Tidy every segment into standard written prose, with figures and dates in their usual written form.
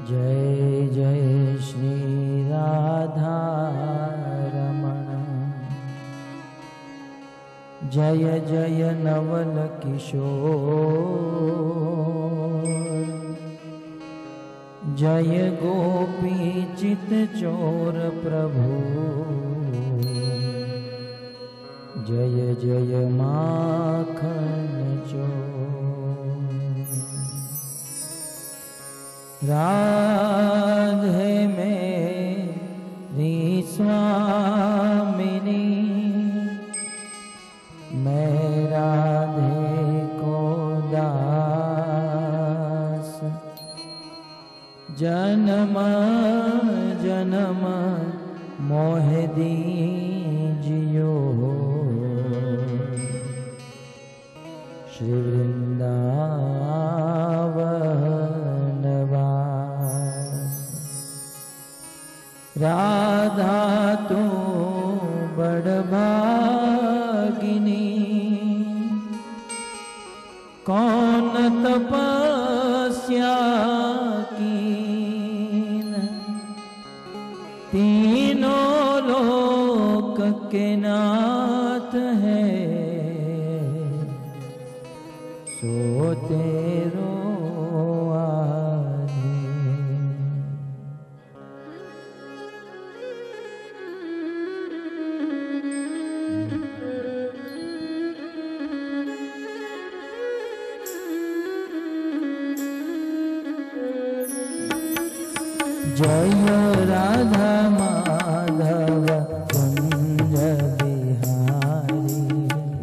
जय जय श्री राधा रमण, जय जय नवल किशोर, जय गोपी चित चोर प्रभु, जय जय माखन चोर। राधे मेरी स्वामिनी, मैं राधे को दास, जन्म जन्म मोह दीजियो, श्री वृंदावन वास। राधा तू बड़ भागिनी, कौन तपस्या कीन, तीनों लोक के नाथ है, सो तेरो जय राधा माधव कुंज बिहारी,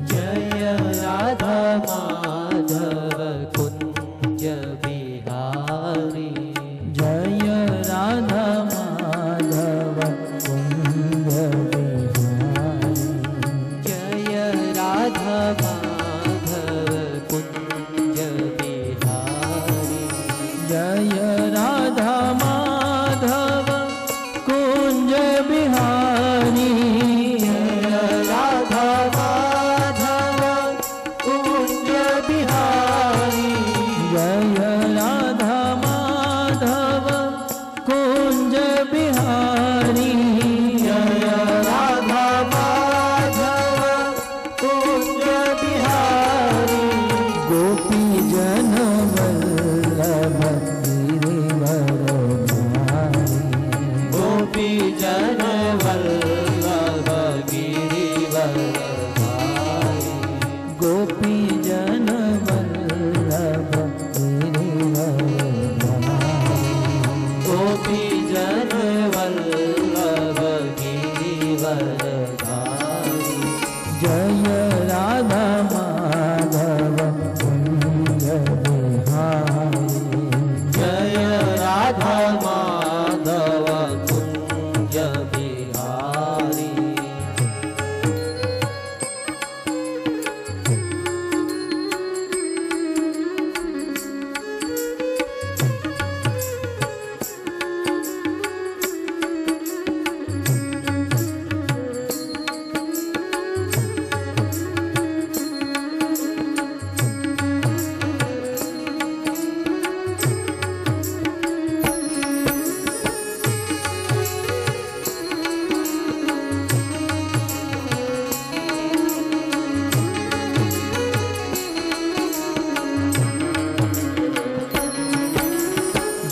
जय राधा माधव कुंज बिहारी, जय राधा माधव कुंज बिहारी, जय राधा माधव कुंज बिहारी, जय राधा माधव कुंज बिहारी, जय राधा माधव कुंज बिहारी, जय राधा माधव कुंज बिहारी, जय राधा माधव कुंज बिहारी, गोपी जन वल्लभ गिरिवर धारी, गोपी जन वल्लभ गिरिवर धारी, गोपी जन वल्लभ गिरिवर धारी, गोपी जन वल्लभ गिरिवर धारी, जय राधा माधव कुंज बिहारी, जय राधा माधव कुंज बिहारी,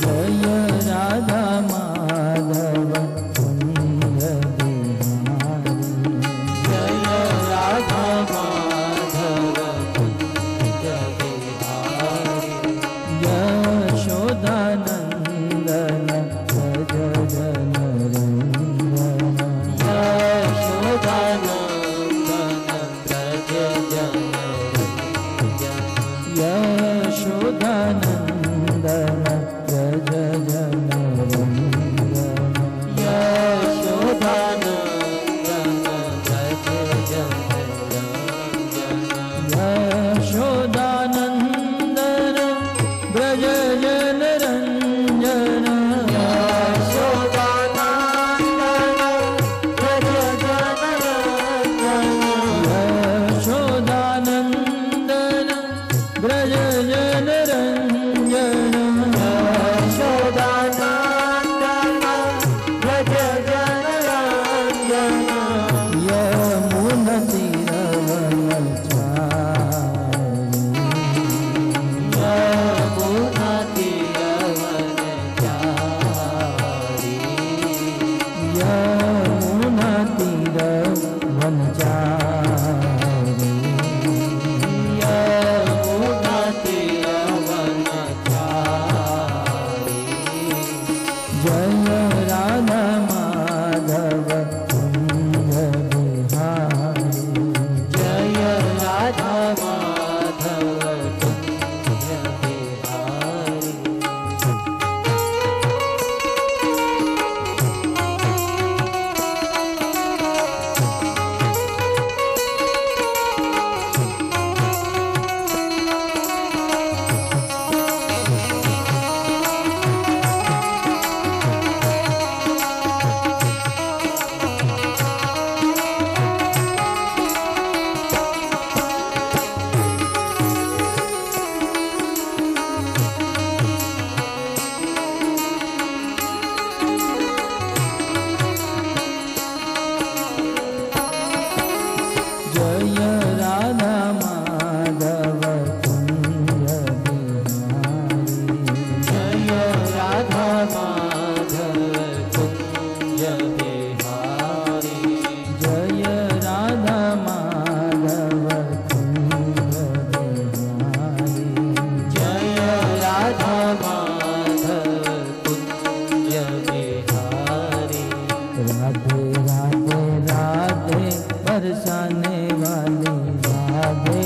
जय राधा माधव कुंज बिहारी, जय राधा माधव कुंज बिहारी, यशोदानंदन व्रज जनरंजन, यशोदानंदन व्रज जनरंजन, यशोदानंदन व्रज जनरंजन, माधव कुंज बिहारी जय राधा माधव कुंज बिहारी जय राधा माधव कुंज बिहारी राधे राधे राधे बरसाने वाली राधे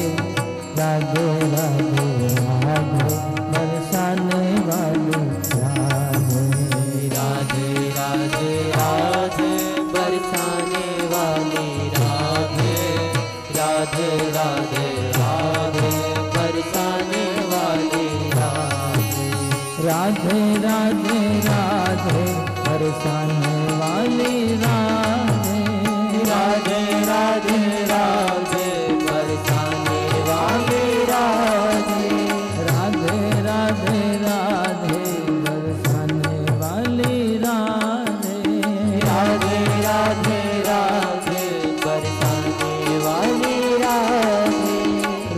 राधे राधे राधे बरसाने वाली राधे राधे राधे राधे बरसाने वाली राधे राधे राधे राधे बरसाने वाली राधे राधे राधे राधे बरसाने वाली राधे राधे राधे राधे बरसाने वाली राधे राधे राधे राधे बरसाने वाली राधे राधे राधे राधे बरसाने वाली राधे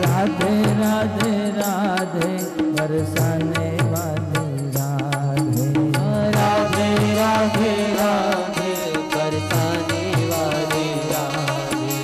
राधे राधे राधे बरसाने वाली राधे राधे राधे राधे बरसाने वाली राधे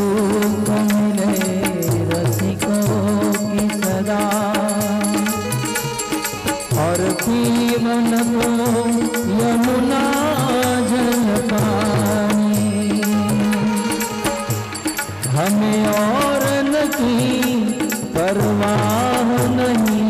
सुख मिले रसिकों की सदा और पीवन को यमुना जल पानी हमें और नहीं परवाह नहीं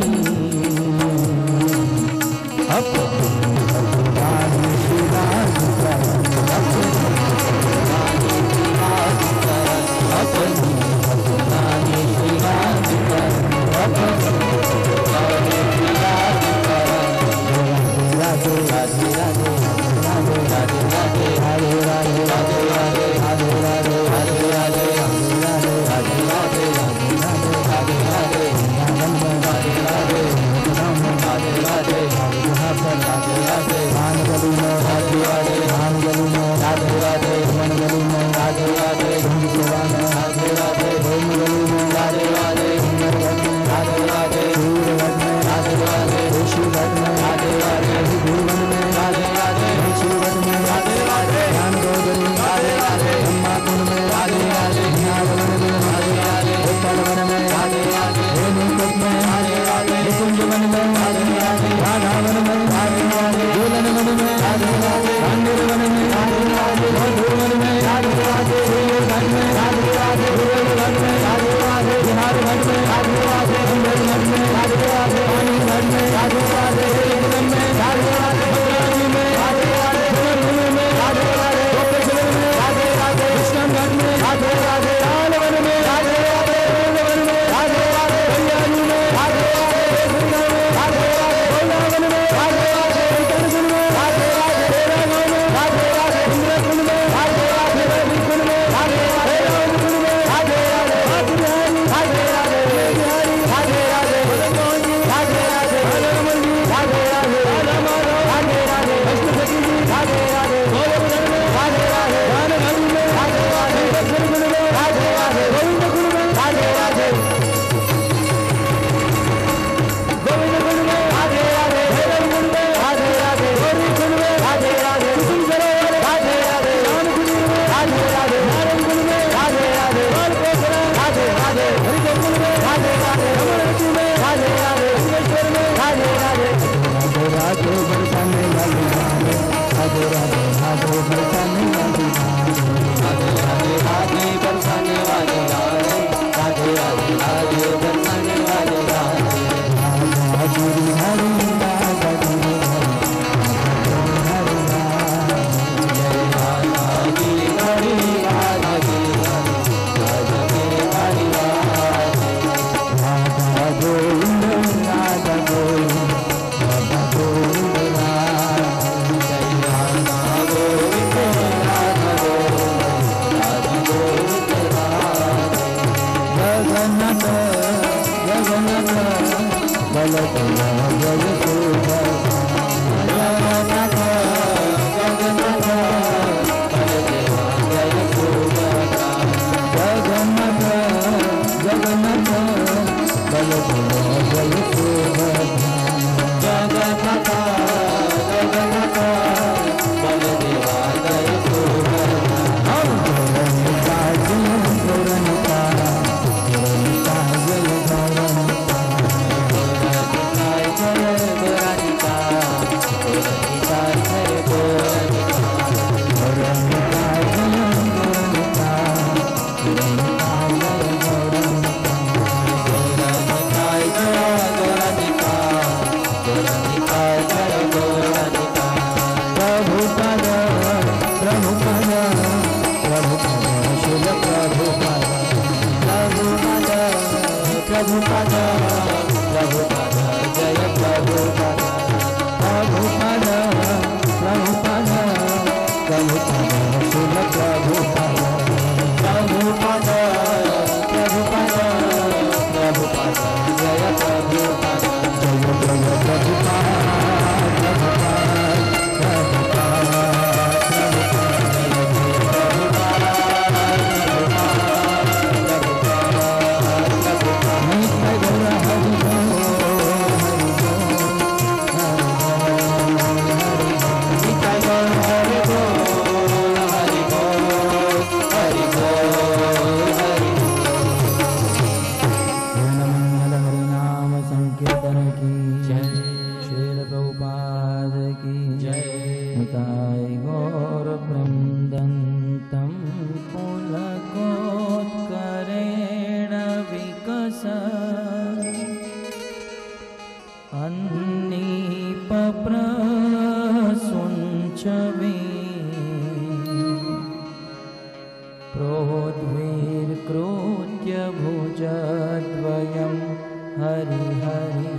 हरि हरि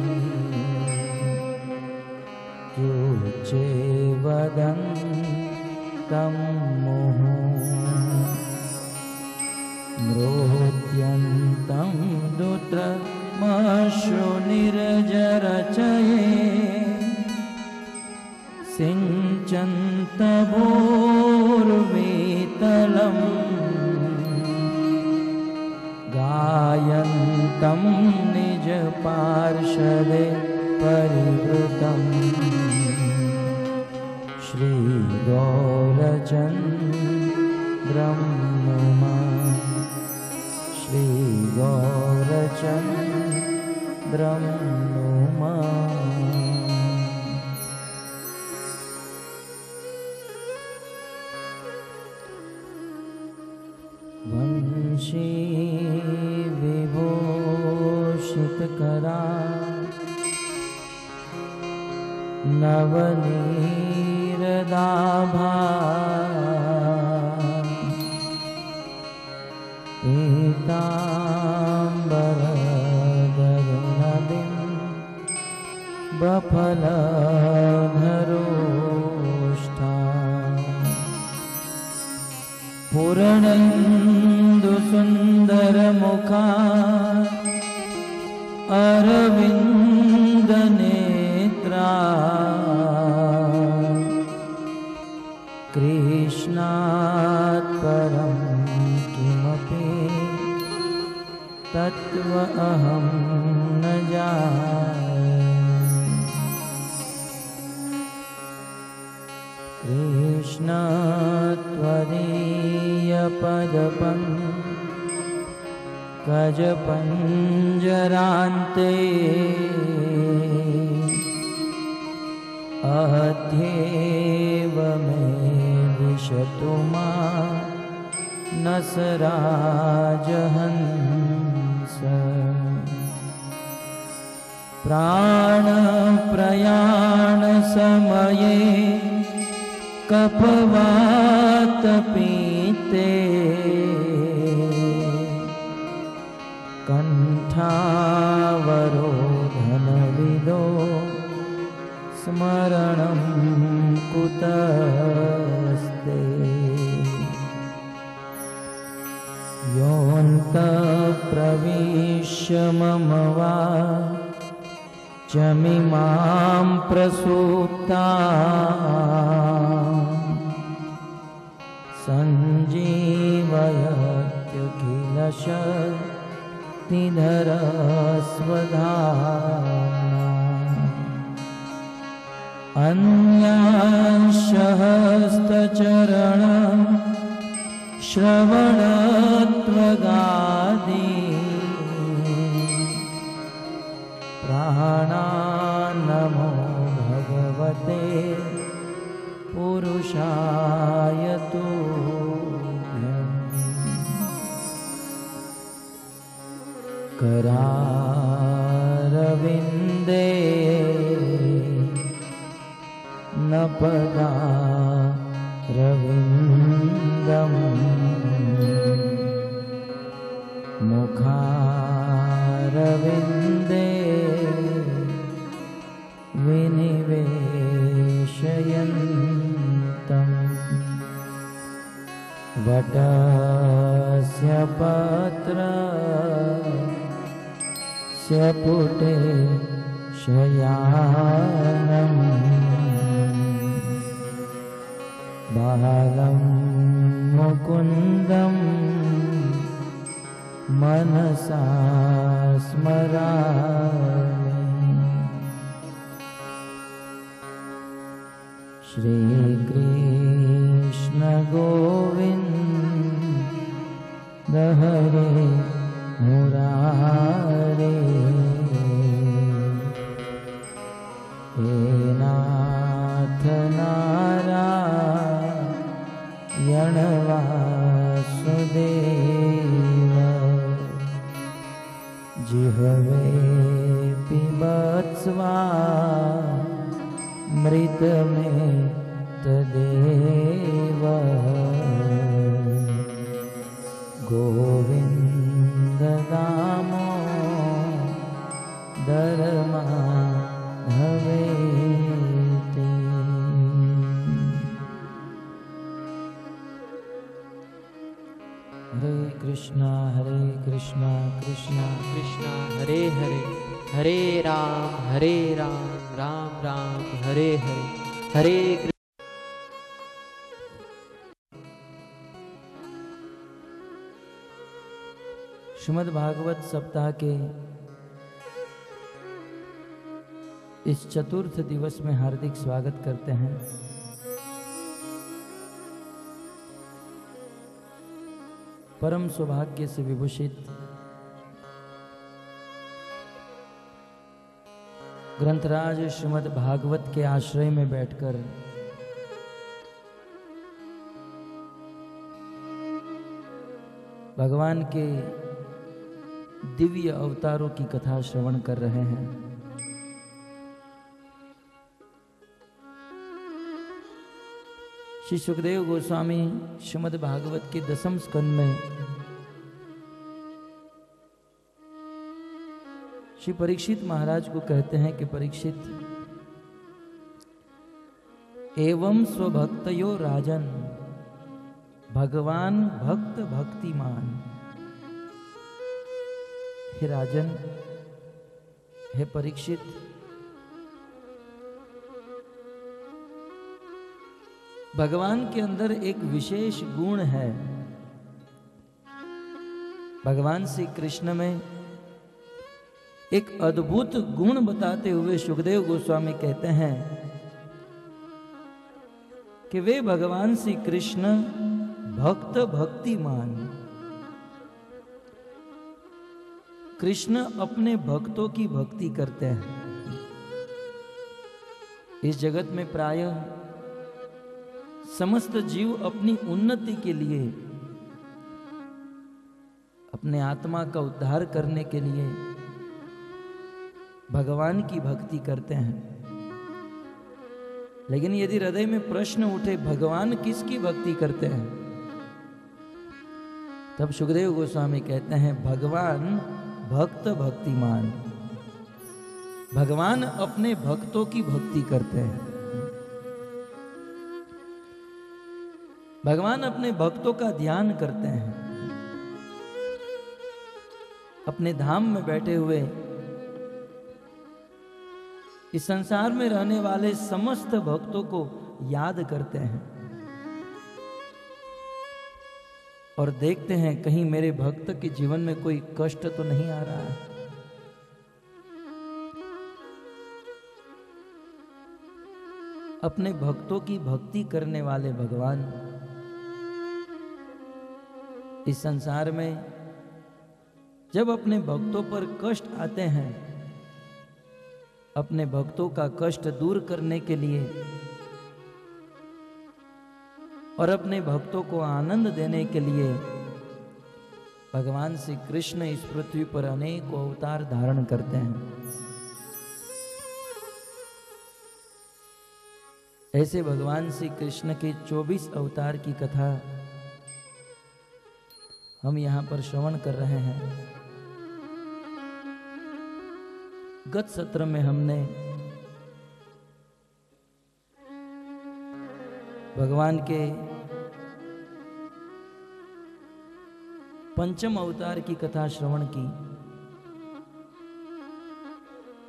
यूचे वदन्तं मुहुः मृत्यन्तं दुत्रमश्रुनिर्जरचये सिञ्चन्तभूर्वीतलम् गायन्तं निजपार्षदे परिवृतं श्रीगौरचन्द्रं नुमः श्रीगौरचन्द्रं नुमः। वंशी विभूषितकरा नवनीरदाभा पीताम्बरधरुणबिम्बफलधरोष्ठा पूर्णेन्दुसुन्दरमुखा अरविन्दनेत्रा कृष्णात् परं किमपि तत्त्व अहं न जाने। कृष्ण त्वदीयपदपङ्कजपञ्जरान्ते अध्येव मे विशतु मां न स राजहंस। प्राणप्रयाणसमये कफवातपीते कण्ठावरोधनविदो स्मरणं कुतस्ते। योऽन्तःप्रविश्य मम वाचमिमां सञ्जीवयत्यखिलशक्तिधरस्वधाम्ना। अन्यासहस्रचरण श्रवणत्वगादि प्राणान्नमो भगवते पुरुषाय तुभ्यम्। करारविन्दे न पदारविन्दम् मुखारविन्दे विनिवेशयन्तम्। वटस्य पत्रस्य पुटे शयानम् बालं मुकुन्दं मनसा स्मरामि। श्रीकृष्ण गोविन्द हरे मुरारे हे नाथ नारायण वासुदेव। जिह्वे पिबत्स्वामृत में तदेव। गोविन्द नामो कृष्णा कृष्णा कृष्णा हरे हरे, हरे राम राम राम हरे हरे, हरे कृष्ण। श्रीमद् भागवत सप्ताह के इस चतुर्थ दिवस में हार्दिक स्वागत करते हैं। परम सौभाग्य से विभूषित ग्रंथराज श्रीमद् भागवत के आश्रय में बैठकर भगवान के दिव्य अवतारों की कथा श्रवण कर रहे हैं। श्री सुखदेव गोस्वामी श्रीमद् भागवत के 10वें स्कंद में श्री परीक्षित महाराज को कहते हैं कि परीक्षित, एवं स्वभक्तयो राजन भगवान भक्त भक्तिमान। हे राजन, हे परीक्षित, भगवान के अंदर एक विशेष गुण है। भगवान श्री कृष्ण में एक अद्भुत गुण बताते हुए सुखदेव गोस्वामी कहते हैं कि वे भगवान श्री कृष्ण भक्त भक्तिमान। कृष्ण अपने भक्तों की भक्ति करते हैं। इस जगत में प्रायः समस्त जीव अपनी उन्नति के लिए, अपने आत्मा का उद्धार करने के लिए भगवान की भक्ति करते हैं। लेकिन यदि हृदय में प्रश्न उठे भगवान किसकी भक्ति करते हैं, तब सुखदेव गोस्वामी कहते हैं भगवान भक्त भक्तिमान। भगवान अपने भक्तों की भक्ति करते हैं। भगवान अपने भक्तों का ध्यान करते हैं। अपने धाम में बैठे हुए इस संसार में रहने वाले समस्त भक्तों को याद करते हैं और देखते हैं कहीं मेरे भक्त के जीवन में कोई कष्ट तो नहीं आ रहा है। अपने भक्तों की भक्ति करने वाले भगवान इस संसार में जब अपने भक्तों पर कष्ट आते हैं, अपने भक्तों का कष्ट दूर करने के लिए और अपने भक्तों को आनंद देने के लिए भगवान श्री कृष्ण इस पृथ्वी पर अनेक अवतार धारण करते हैं। ऐसे भगवान श्री कृष्ण के 24 अवतार की कथा हम यहां पर श्रवण कर रहे हैं। गत सत्र में हमने भगवान के 5वें अवतार की कथा श्रवण की।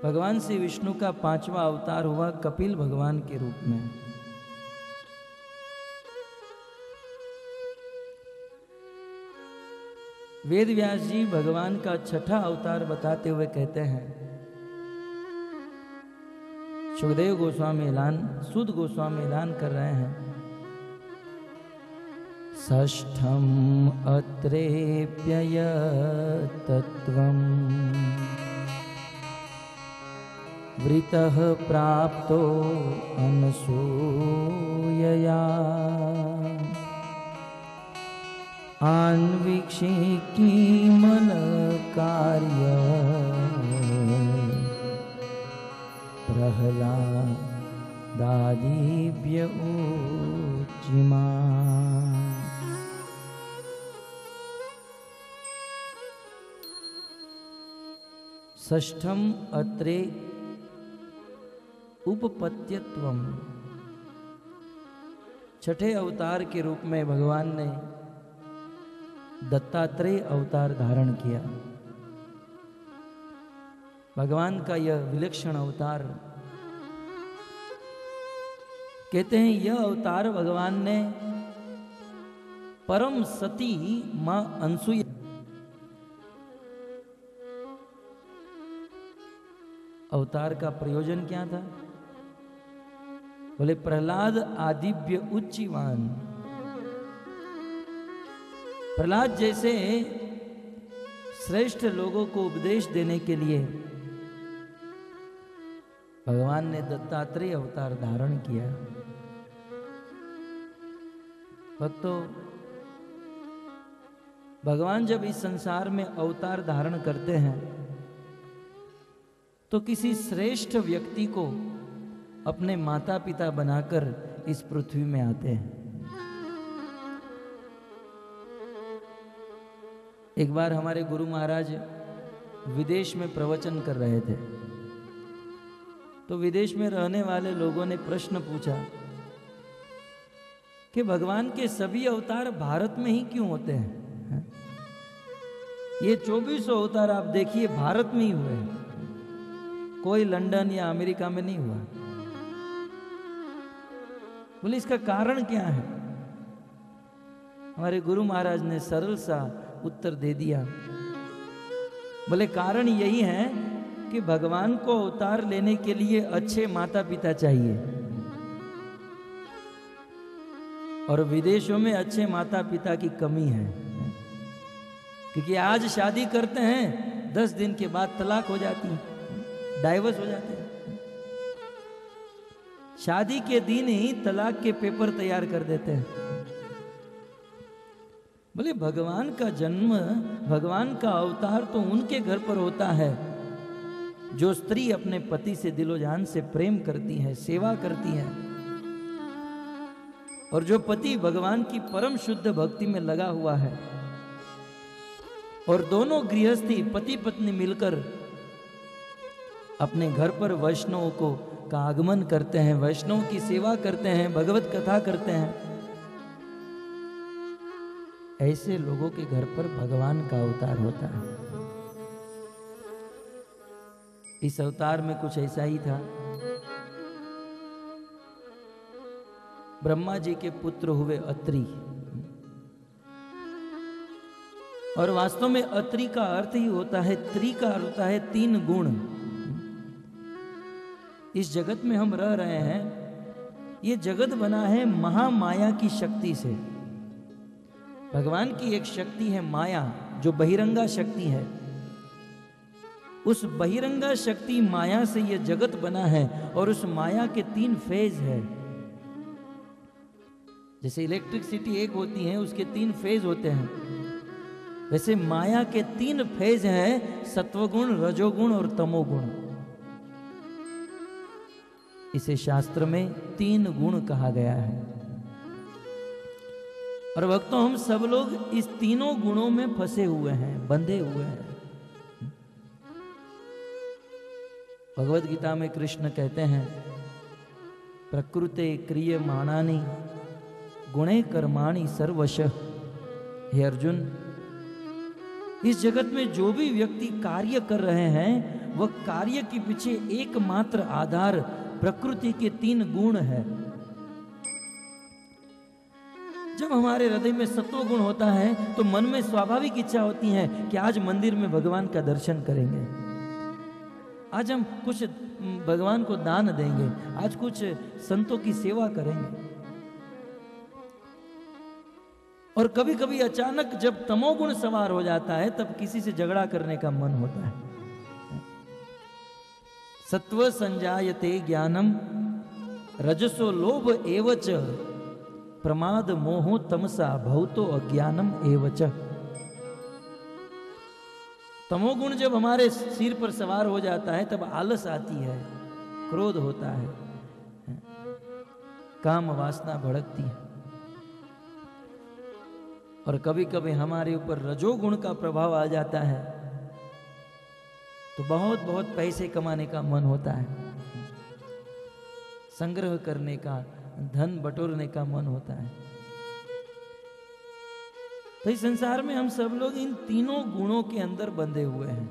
भगवान श्री विष्णु का 5वां अवतार हुआ कपिल भगवान के रूप में। वेद व्यास जी भगवान का 6ठा अवतार बताते हुए कहते हैं, सुखदेव गोस्वामी ऐलान, सुध गोस्वामी ऐलान कर रहे हैं, षष्ठम अत्रेप्यय तत्वम वृतः प्राप्तो अनसूयया आन्वीक्षिकी मन कार्य प्रहलादादिभ्य ऊचिमा। षष्ठम अत्रे उपपत्यत्वम, 6ठे अवतार के रूप में भगवान ने दत्तात्रेय अवतार धारण किया। भगवान का यह विलक्षण अवतार, कहते हैं यह अवतार भगवान ने परम सती मां अनसुया, अवतार का प्रयोजन क्या था? बोले प्रहलाद आदिव्य उच्चीवान, प्रहलाद जैसे श्रेष्ठ लोगों को उपदेश देने के लिए भगवान ने दत्तात्रेय अवतार धारण किया। भक्तों, भगवान जब इस संसार में अवतार धारण करते हैं तो किसी श्रेष्ठ व्यक्ति को अपने माता पिता बनाकर इस पृथ्वी में आते हैं। एक बार हमारे गुरु महाराज विदेश में प्रवचन कर रहे थे, तो विदेश में रहने वाले लोगों ने प्रश्न पूछा कि भगवान के सभी अवतार भारत में ही क्यों होते हैं? ये 24 अवतार आप देखिए भारत में ही हुए हैं, कोई लंदन या अमेरिका में नहीं हुआ। बोले इसका कारण क्या है? हमारे गुरु महाराज ने सरल सा उत्तर दे दिया। बोले कारण यही है कि भगवान को अवतार लेने के लिए अच्छे माता पिता चाहिए, और विदेशों में अच्छे माता पिता की कमी है, क्योंकि आज शादी करते हैं 10 दिन के बाद तलाक हो जाती है, डाइवर्स हो जाते हैं। शादी के दिन ही तलाक के पेपर तैयार कर देते हैं। बोले भगवान का जन्म, भगवान का अवतार तो उनके घर पर होता है जो स्त्री अपने पति से दिलो जान से प्रेम करती है, सेवा करती है, और जो पति भगवान की परम शुद्ध भक्ति में लगा हुआ है, और दोनों गृहस्थी पति पत्नी मिलकर अपने घर पर वैष्णव को का आगमन करते हैं, वैष्णव की सेवा करते हैं, भगवत कथा करते हैं। ऐसे लोगों के घर पर भगवान का अवतार होता है। इस अवतार में कुछ ऐसा ही था। ब्रह्मा जी के पुत्र हुए अत्रि, और वास्तव में अत्रि का अर्थ ही होता है, त्रि का अर्थ होता है 3 गुण। इस जगत में हम रह रहे हैं, ये जगत बना है महामाया की शक्ति से। भगवान की एक शक्ति है माया, जो बहिरंगा शक्ति है। उस बहिरंगा शक्ति माया से यह जगत बना है, और उस माया के 3 फेज है। जैसे इलेक्ट्रिसिटी एक होती है, उसके 3 फेज होते हैं, वैसे माया के 3 फेज हैं, सत्वगुण, रजोगुण और तमोगुण। इसे शास्त्र में 3 गुण कहा गया है। और भक्तों, हम सब लोग इस तीनों गुणों में फंसे हुए हैं, बंधे हुए हैं। भगवत गीता में कृष्ण कहते हैं, प्रकृते क्रियमाणानि गुणे कर्माणि सर्वशः। हे अर्जुन, इस जगत में जो भी व्यक्ति कार्य कर रहे हैं, वह कार्य के पीछे एकमात्र आधार प्रकृति के 3 गुण है। जब हमारे हृदय में सत्व गुण होता है तो मन में स्वाभाविक इच्छा होती है कि आज मंदिर में भगवान का दर्शन करेंगे, आज हम कुछ भगवान को दान देंगे, आज कुछ संतों की सेवा करेंगे। और कभी कभी अचानक जब तमोगुण सवार हो जाता है, तब किसी से झगड़ा करने का मन होता है। सत्व संजायते ज्ञानम रजसो लोभ एवच प्रमाद मोहो तमसा भौतो अज्ञानम एवच। तमोगुण जब हमारे सिर पर सवार हो जाता है, तब आलस आती है, क्रोध होता है, काम वासना भड़कती है, और कभी कभी हमारे ऊपर रजोगुण का प्रभाव आ जाता है, तो बहुत बहुत पैसे कमाने का मन होता है, संग्रह करने का, धन बटोरने का मन होता है। तो इस संसार में हम सब लोग इन तीनों गुणों के अंदर बंधे हुए हैं,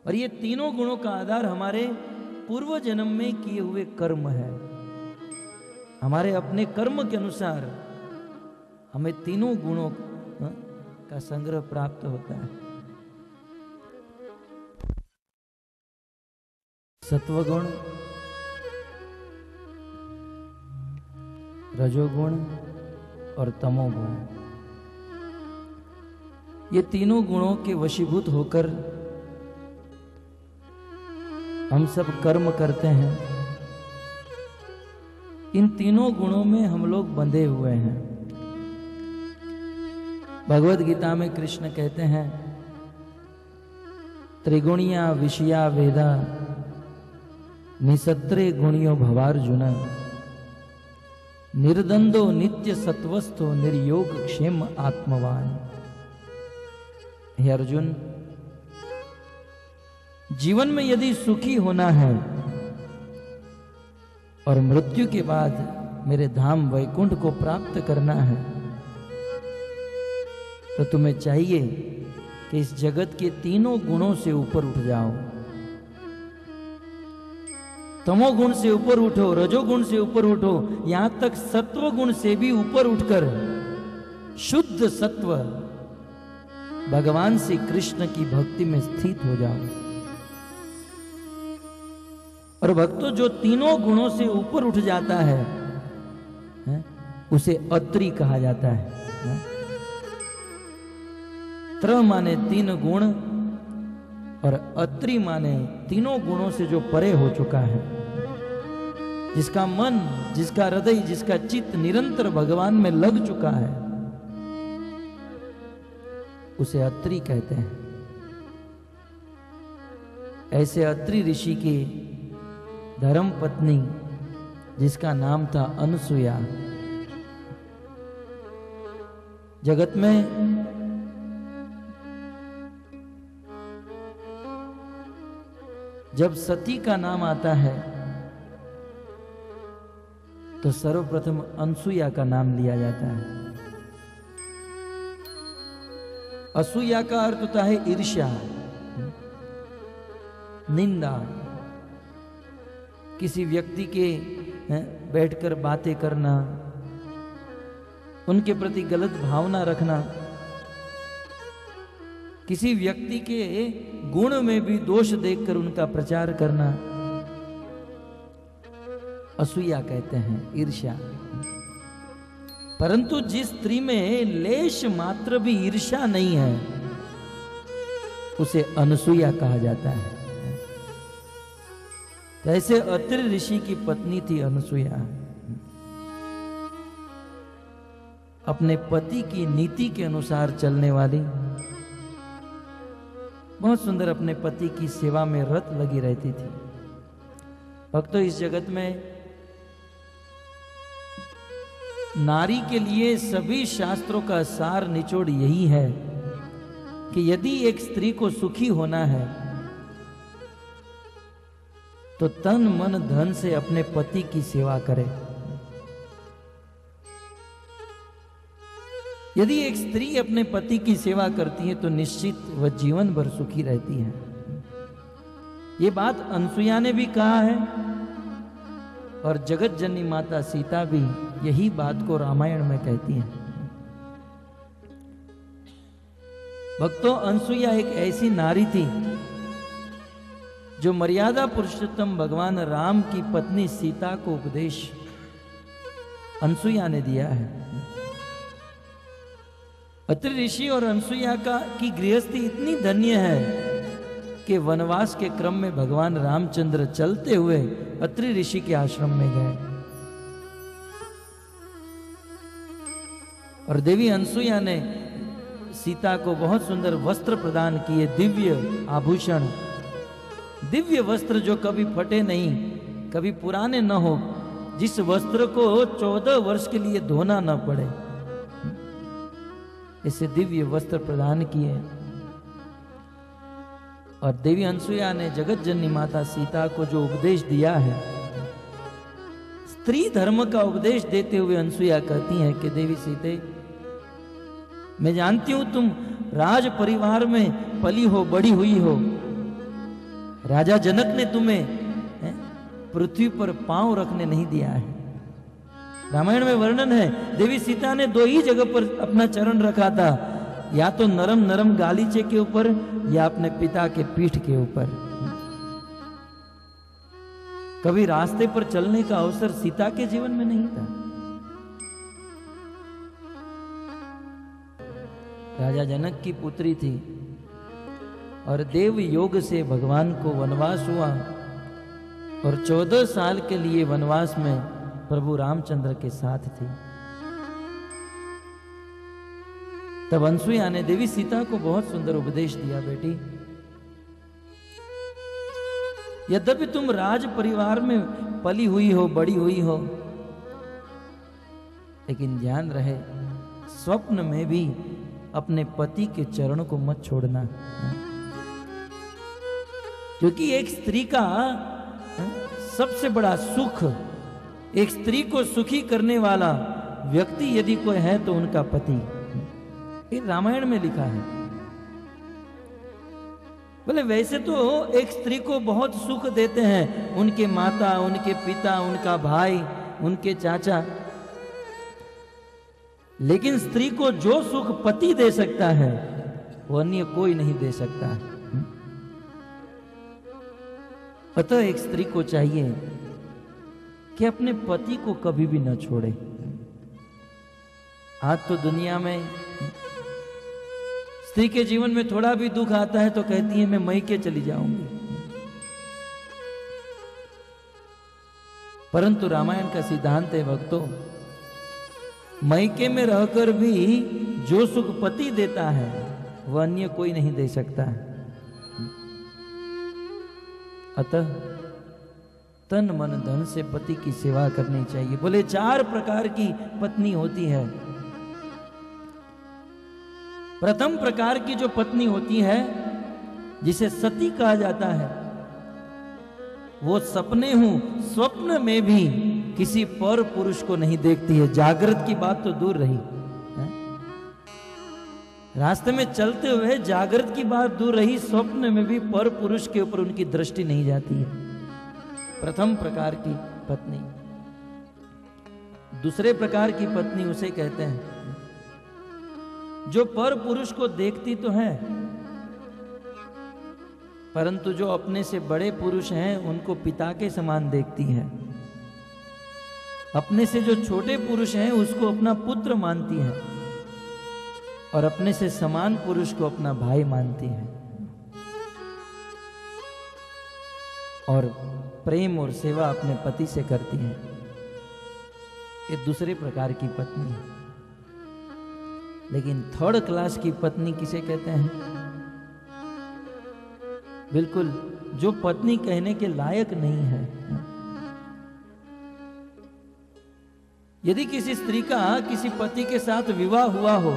और ये तीनों गुणों का आधार हमारे पूर्व जन्म में किए हुए कर्म है। हमारे अपने कर्म के अनुसार हमें तीनों गुणों का संग्रह प्राप्त होता है। सत्वगुण, रजोगुण और तमोगुण, ये तीनों गुणों के वशीभूत होकर हम सब कर्म करते हैं। इन तीनों गुणों में हम लोग बंधे हुए हैं। भगवत गीता में कृष्ण कहते हैं, त्रिगुणिया विषया वेदा निसत्रे गुणियो भवार्जुन निर्दंदो नित्य सत्वस्थो निर्योग क्षेम आत्मवान। हे अर्जुन, जीवन में यदि सुखी होना है और मृत्यु के बाद मेरे धाम वैकुंठ को प्राप्त करना है, तो तुम्हें चाहिए कि इस जगत के तीनों गुणों से ऊपर उठ जाओ। तमोगुण से ऊपर उठो, रजोगुण से ऊपर उठो, यहां तक सत्व गुण से भी ऊपर उठकर शुद्ध सत्व भगवान श्री कृष्ण की भक्ति में स्थित हो जाओ। और भक्तों, जो तीनों गुणों से ऊपर उठ जाता है, उसे अत्रि कहा जाता है। त्र माने तीन गुण और अत्रि माने तीनों गुणों से जो परे हो चुका है, जिसका मन, जिसका हृदय, जिसका चित्त निरंतर भगवान में लग चुका है, उसे अत्रि कहते हैं। ऐसे अत्रि ऋषि की धर्म पत्नी, जिसका नाम था अनसुया, जगत में जब सती का नाम आता है तो सर्वप्रथम अनसुया का नाम लिया जाता है। असूया का अर्थ होता है ईर्ष्या, निंदा, किसी व्यक्ति के बैठकर बातें करना, उनके प्रति गलत भावना रखना, किसी व्यक्ति के गुण में भी दोष देखकर उनका प्रचार करना, असूया कहते हैं, ईर्ष्या। परंतु जिस स्त्री में लेश मात्र भी ईर्ष्या नहीं है, उसे अनसुया कहा जाता है। तो ऐसे अत्रि ऋषि की पत्नी थी अनसुया। अपने पति की नीति के अनुसार चलने वाली, बहुत सुंदर अपने पति की सेवा में रत लगी रहती थी। भक्तों, इस जगत में नारी के लिए सभी शास्त्रों का सार निचोड़ यही है कि यदि एक स्त्री को सुखी होना है तो तन मन धन से अपने पति की सेवा करे। यदि एक स्त्री अपने पति की सेवा करती है तो निश्चित वह जीवन भर सुखी रहती है। ये बात अनसुया ने भी कहा है और जगत जननी माता सीता भी यही बात को रामायण में कहती है। भक्तों, अनसुया एक ऐसी नारी थी जो मर्यादा पुरुषोत्तम भगवान राम की पत्नी सीता को उपदेश अनसुया ने दिया है। अत्रि ऋषि और अनसुया की गृहस्थी इतनी धन्य है कि वनवास के क्रम में भगवान रामचंद्र चलते हुए अत्रि ऋषि के आश्रम में गए और देवी अनसुया ने सीता को बहुत सुंदर वस्त्र प्रदान किए, दिव्य आभूषण, दिव्य वस्त्र जो कभी फटे नहीं, कभी पुराने न हो, जिस वस्त्र को 14 वर्ष के लिए धोना न पड़े, इसे दिव्य वस्त्र प्रदान किए। और देवी अनसुया ने जगत जननी माता सीता को जो उपदेश दिया है, स्त्री धर्म का उपदेश देते हुए अनसुया कहती हैं कि देवी सीते, मैं जानती हूं तुम राज परिवार में पली हो, बड़ी हुई हो। राजा जनक ने तुम्हें पृथ्वी पर पांव रखने नहीं दिया है। रामायण में वर्णन है, देवी सीता ने दो ही जगह पर अपना चरण रखा था, या तो नरम नरम गालीचे के ऊपर या अपने पिता के पीठ के ऊपर। कभी रास्ते पर चलने का अवसर सीता के जीवन में नहीं था। राजा जनक की पुत्री थी और देव योग से भगवान को वनवास हुआ और 14 साल के लिए वनवास में प्रभु रामचंद्र के साथ थी। तब अनसुईया ने देवी सीता को बहुत सुंदर उपदेश दिया, बेटी यद्यपि तुम राज परिवार में पली हुई हो, बड़ी हुई हो, लेकिन ध्यान रहे स्वप्न में भी अपने पति के चरणों को मत छोड़ना, क्योंकि एक स्त्री का सबसे बड़ा सुख, एक स्त्री को सुखी करने वाला व्यक्ति यदि कोई है तो उनका पति। ये रामायण में लिखा है। बोले वैसे तो एक स्त्री को बहुत सुख देते हैं उनके माता, उनके पिता, उनका भाई, उनके चाचा, लेकिन स्त्री को जो सुख पति दे सकता है वो अन्य कोई नहीं दे सकता है। अतः एक स्त्री को चाहिए कि अपने पति को कभी भी न छोड़े। आज तो दुनिया में स्त्री के जीवन में थोड़ा भी दुख आता है तो कहती है मैं मैके चली जाऊंगी, परंतु रामायण का सिद्धांत है भक्तों, मैके में रहकर भी जो सुख पति देता है वह अन्य कोई नहीं दे सकता है। अतः तन मन धन से पति की सेवा करनी चाहिए। बोले 4 प्रकार की पत्नी होती है। प्रथम प्रकार की जो पत्नी होती है जिसे सती कहा जाता है, वो सपने हूं स्वप्न में भी किसी पर पुरुष को नहीं देखती है। जागृत की बात तो दूर रही, रास्ते में चलते हुए जागृत की बात दूर रही, स्वप्न में भी पर पुरुष के ऊपर उनकी दृष्टि नहीं जाती है। प्रथम प्रकार की पत्नी। दूसरे प्रकार की पत्नी उसे कहते हैं जो पर पुरुष को देखती तो है, परंतु जो अपने से बड़े पुरुष हैं उनको पिता के समान देखती है। अपने से जो छोटे पुरुष हैं उसको अपना पुत्र मानती है और अपने से समान पुरुष को अपना भाई मानती है। और प्रेम और सेवा अपने पति से करती है। ये दूसरे प्रकार की पत्नी है। लेकिन थर्ड क्लास की पत्नी किसे कहते हैं? बिल्कुल जो पत्नी कहने के लायक नहीं है। यदि किसी स्त्री का किसी पति के साथ विवाह हुआ हो,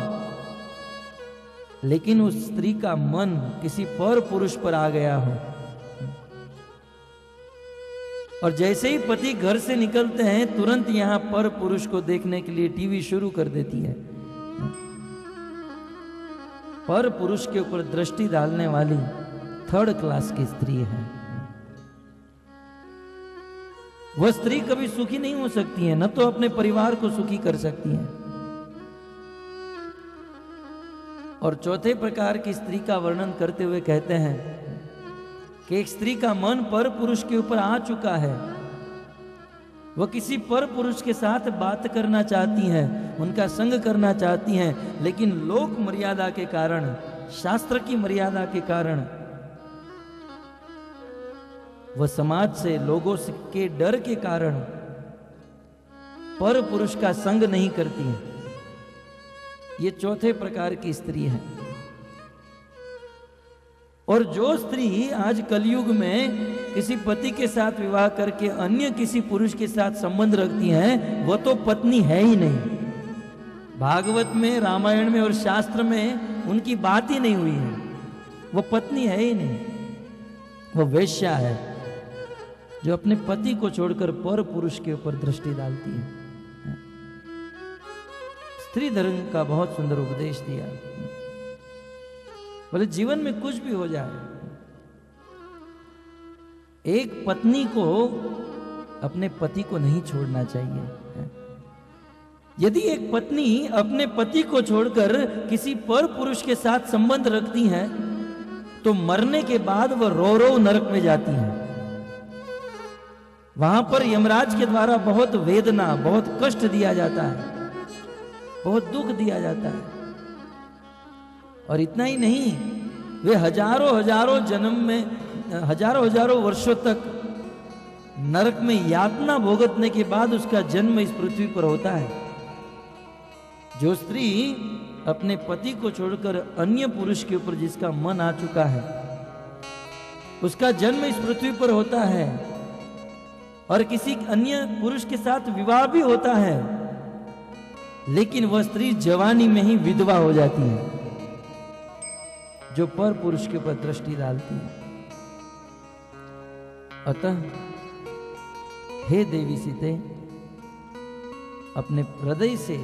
लेकिन उस स्त्री का मन किसी पर पुरुष पर आ गया हो, और जैसे ही पति घर से निकलते हैं तुरंत यहां पर पुरुष को देखने के लिए टीवी शुरू कर देती है, पर पुरुष के ऊपर दृष्टि डालने वाली थर्ड क्लास की स्त्री है। वह स्त्री कभी सुखी नहीं हो सकती है, न तो अपने परिवार को सुखी कर सकती है। और चौथे प्रकार की स्त्री का वर्णन करते हुए कहते हैं कि एक स्त्री का मन पर पुरुष के ऊपर आ चुका है, वह किसी पर पुरुष के साथ बात करना चाहती हैं, उनका संग करना चाहती हैं, लेकिन लोक मर्यादा के कारण, शास्त्र की मर्यादा के कारण वह समाज से, लोगों के डर के कारण पर पुरुष का संग नहीं करती है। ये चौथे प्रकार की स्त्री है। और जो स्त्री आज कलयुग में किसी पति के साथ विवाह करके अन्य किसी पुरुष के साथ संबंध रखती हैं, वह तो पत्नी है ही नहीं। भागवत में, रामायण में और शास्त्र में उनकी बात ही नहीं हुई है। वह पत्नी है ही नहीं, वह वेश्या है जो अपने पति को छोड़कर पर पुरुष के ऊपर दृष्टि डालती है। स्त्री धर्म का बहुत सुंदर उपदेश दिया। बोले जीवन में कुछ भी हो जाए, एक पत्नी को अपने पति को नहीं छोड़ना चाहिए। यदि एक पत्नी अपने पति को छोड़कर किसी पर पुरुष के साथ संबंध रखती है तो मरने के बाद वह रो रो नरक में जाती है। वहां पर यमराज के द्वारा बहुत वेदना, बहुत कष्ट दिया जाता है, बहुत दुख दिया जाता है। और इतना ही नहीं, वे हजारों हजारों जन्म में, हजारों हजारों वर्षों तक नरक में यातना भोगतने के बाद उसका जन्म इस पृथ्वी पर होता है। जो स्त्री अपने पति को छोड़कर अन्य पुरुष के ऊपर जिसका मन आ चुका है, उसका जन्म इस पृथ्वी पर होता है और किसी अन्य पुरुष के साथ विवाह भी होता है, लेकिन वह स्त्री जवानी में ही विधवा हो जाती है, जो पर पुरुष के ऊपर दृष्टि डालती है। अतः हे देवी सीते, अपने हृदय से,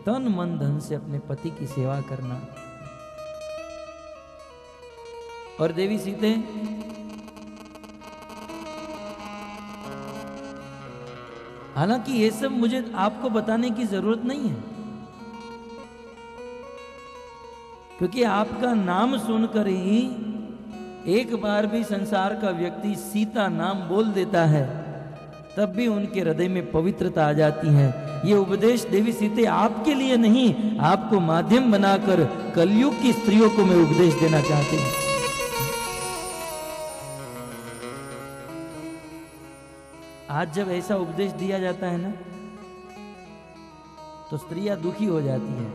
तन मन धन से अपने पति की सेवा करना। और देवी सीते, हालांकि ये सब मुझे आपको बताने की जरूरत नहीं है, क्योंकि आपका नाम सुनकर ही एक बार भी संसार का व्यक्ति सीता नाम बोल देता है, तब भी उनके हृदय में पवित्रता आ जाती है। ये उपदेश देवी सीते आपके लिए नहीं, आपको माध्यम बनाकर कलयुग की स्त्रियों को मैं उपदेश देना चाहती हूं। आज जब ऐसा उपदेश दिया जाता है ना, तो स्त्रियां दुखी हो जाती हैं।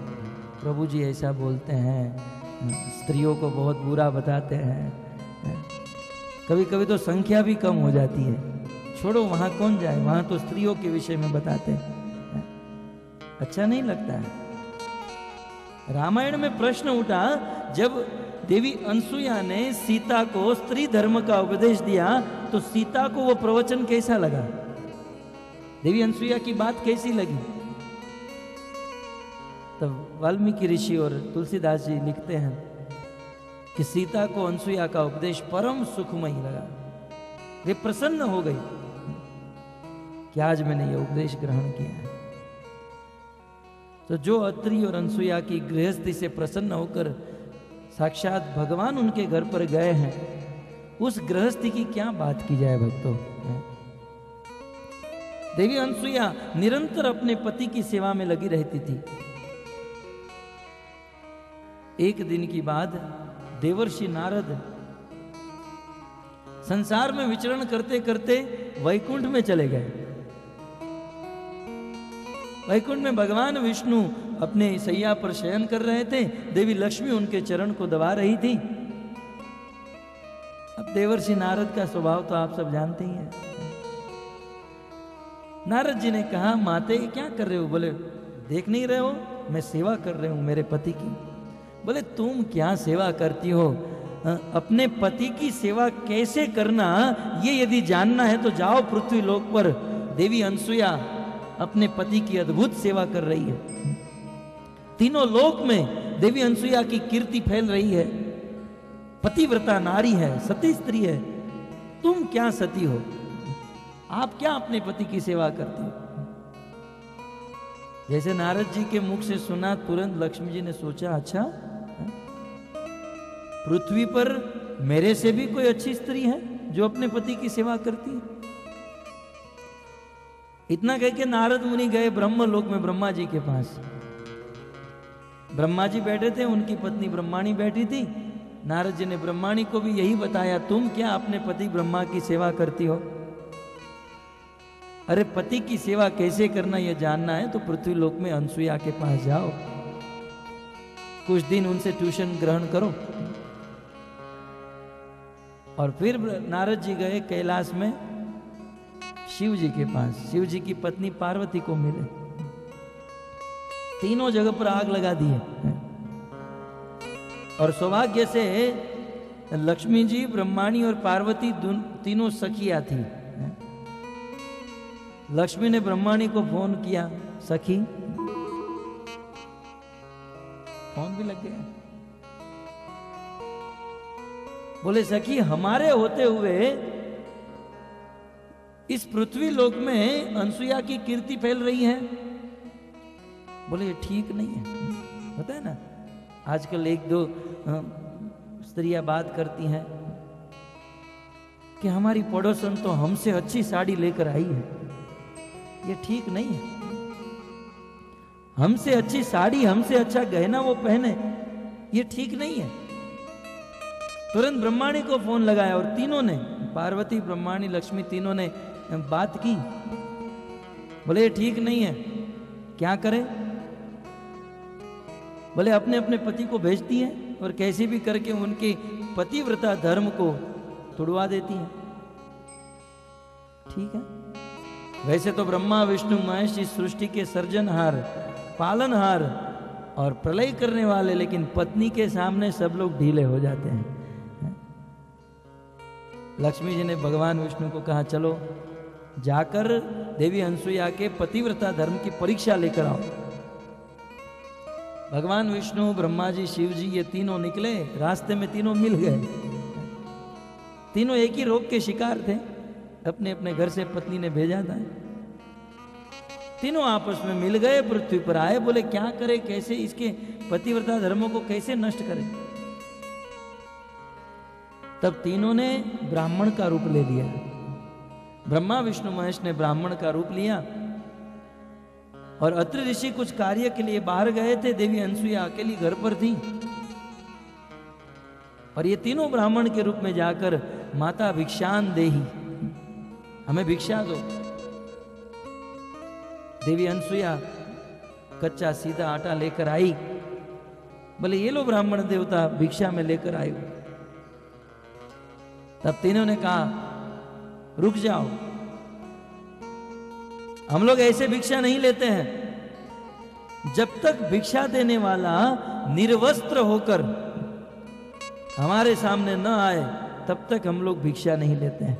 प्रभु जी ऐसा बोलते हैं, स्त्रियों को बहुत बुरा बताते हैं। कभी कभी तो संख्या भी कम हो जाती है। छोड़ो, वहां कौन जाए, वहां तो स्त्रियों के विषय में बताते हैं। अच्छा नहीं लगता है। रामायण में प्रश्न उठा, जब देवी अनसुया ने सीता को स्त्री धर्म का उपदेश दिया तो सीता को वो प्रवचन कैसा लगा? देवी अनसुया की बात कैसी लगी? तब वाल्मीकि ऋषि और तुलसीदास जी लिखते हैं कि सीता को अनसुया का उपदेश परम सुखमय लगा। वे प्रसन्न हो गई कि आज मैंने ये उपदेश ग्रहण किया है। तो जो अत्रि और अनसुया की गृहस्थी से प्रसन्न होकर साक्षात भगवान उनके घर पर गए हैं, उस गृहस्थी की क्या बात की जाए भक्तों। देवी अनसुया निरंतर अपने पति की सेवा में लगी रहती थी। एक दिन की बात, देवर्षि नारद संसार में विचरण करते करते वैकुंठ में चले गए। वैकुंठ में भगवान विष्णु अपने सैया पर शयन कर रहे थे। देवी लक्ष्मी उनके चरण को दबा रही थी। अब देवर्षि नारद का स्वभाव तो आप सब जानते ही हैं। नारद जी ने कहा, माते क्या कर रहे हो? बोले, देख नहीं रहे हो, मैं सेवा कर रहे हूं मेरे पति की। बोले, तुम क्या सेवा करती हो? अपने पति की सेवा कैसे करना, ये यदि जानना है तो जाओ पृथ्वी लोक पर। देवी अनसुया अपने पति की अद्भुत सेवा कर रही है। तीनों लोक में देवी अनसुया की कीर्ति फैल रही है। पतिव्रता नारी है, सती स्त्री है। तुम क्या सती हो? आप क्या अपने पति की सेवा करती हो? जैसे नारद जी के मुख से सुना, तुरंत लक्ष्मी जी ने सोचा, अच्छा पृथ्वी पर मेरे से भी कोई अच्छी स्त्री है जो अपने पति की सेवा करती है। इतना कह के नारद मुनि गए ब्रह्मलोक में ब्रह्मा जी के पास। ब्रह्मा जी बैठे थे, उनकी पत्नी ब्रह्माणी बैठी थी। नारद जी ने ब्रह्माणी को भी यही बताया, तुम क्या अपने पति ब्रह्मा की सेवा करती हो? अरे पति की सेवा कैसे करना यह जानना है तो पृथ्वी लोक में अनसुया के पास जाओ, कुछ दिन उनसे ट्यूशन ग्रहण करो। और फिर नारद जी गए कैलाश में शिव जी के पास। शिव जी की पत्नी पार्वती को मिले। तीनों जगह पर आग लगा दी है। और सौभाग्य से लक्ष्मी जी, ब्रह्माणी और पार्वती तीनों सखियां थी। लक्ष्मी ने ब्रह्माणी को फोन किया, सखी फोन भी लग गया। बोले सखी हमारे होते हुए इस पृथ्वी लोक में अनसुया की कीर्ति फैल रही है। बोले ये ठीक नहीं है। होता है ना, आजकल एक दो स्त्रियां बात करती हैं कि हमारी पड़ोसन तो हमसे अच्छी साड़ी लेकर आई है। ये ठीक नहीं है। हमसे अच्छी साड़ी, हमसे अच्छा गहना वो पहने, ये ठीक नहीं है। तुरंत ब्रह्माणी को फोन लगाया और तीनों ने, पार्वती, ब्रह्माणी, लक्ष्मी, तीनों ने बात की। बोले ये ठीक नहीं है, क्या करें? बोले अपने अपने पति को भेजती हैं और कैसे भी करके उनके पतिव्रता धर्म को तुड़वा देती हैं। ठीक है, वैसे तो ब्रह्मा विष्णु महेश इस सृष्टि के सर्जनहार, पालनहार और प्रलय करने वाले, लेकिन पत्नी के सामने सब लोग ढीले हो जाते हैं। लक्ष्मी जी ने भगवान विष्णु को कहा चलो जाकर देवी अनसुया के पतिव्रता धर्म की परीक्षा लेकर आओ। भगवान विष्णु, ब्रह्मा जी, शिव जी, ये तीनों निकले। रास्ते में तीनों मिल गए। तीनों एक ही रोग के शिकार थे, अपने अपने घर से पत्नी ने भेजा था। तीनों आपस में मिल गए, पृथ्वी पर आए। बोले क्या करें, कैसे इसके पतिव्रता धर्मों को कैसे नष्ट करें? तब तीनों ने ब्राह्मण का रूप ले लिया। ब्रह्मा विष्णु महेश ने ब्राह्मण का रूप लिया और अत्रि ऋषि कुछ कार्य के लिए बाहर गए थे। देवी अनसुया अकेली घर पर थी और ये तीनों ब्राह्मण के रूप में जाकर माता भिक्षान देही, हमें भिक्षा दो। देवी अनसुया कच्चा सीधा आटा लेकर आई। बोले ये लो ब्राह्मण देवता, भिक्षा में लेकर आए। तब तीनों ने कहा रुक जाओ, हम लोग ऐसे भिक्षा नहीं लेते हैं। जब तक भिक्षा देने वाला निर्वस्त्र होकर हमारे सामने न आए तब तक हम लोग भिक्षा नहीं लेते हैं।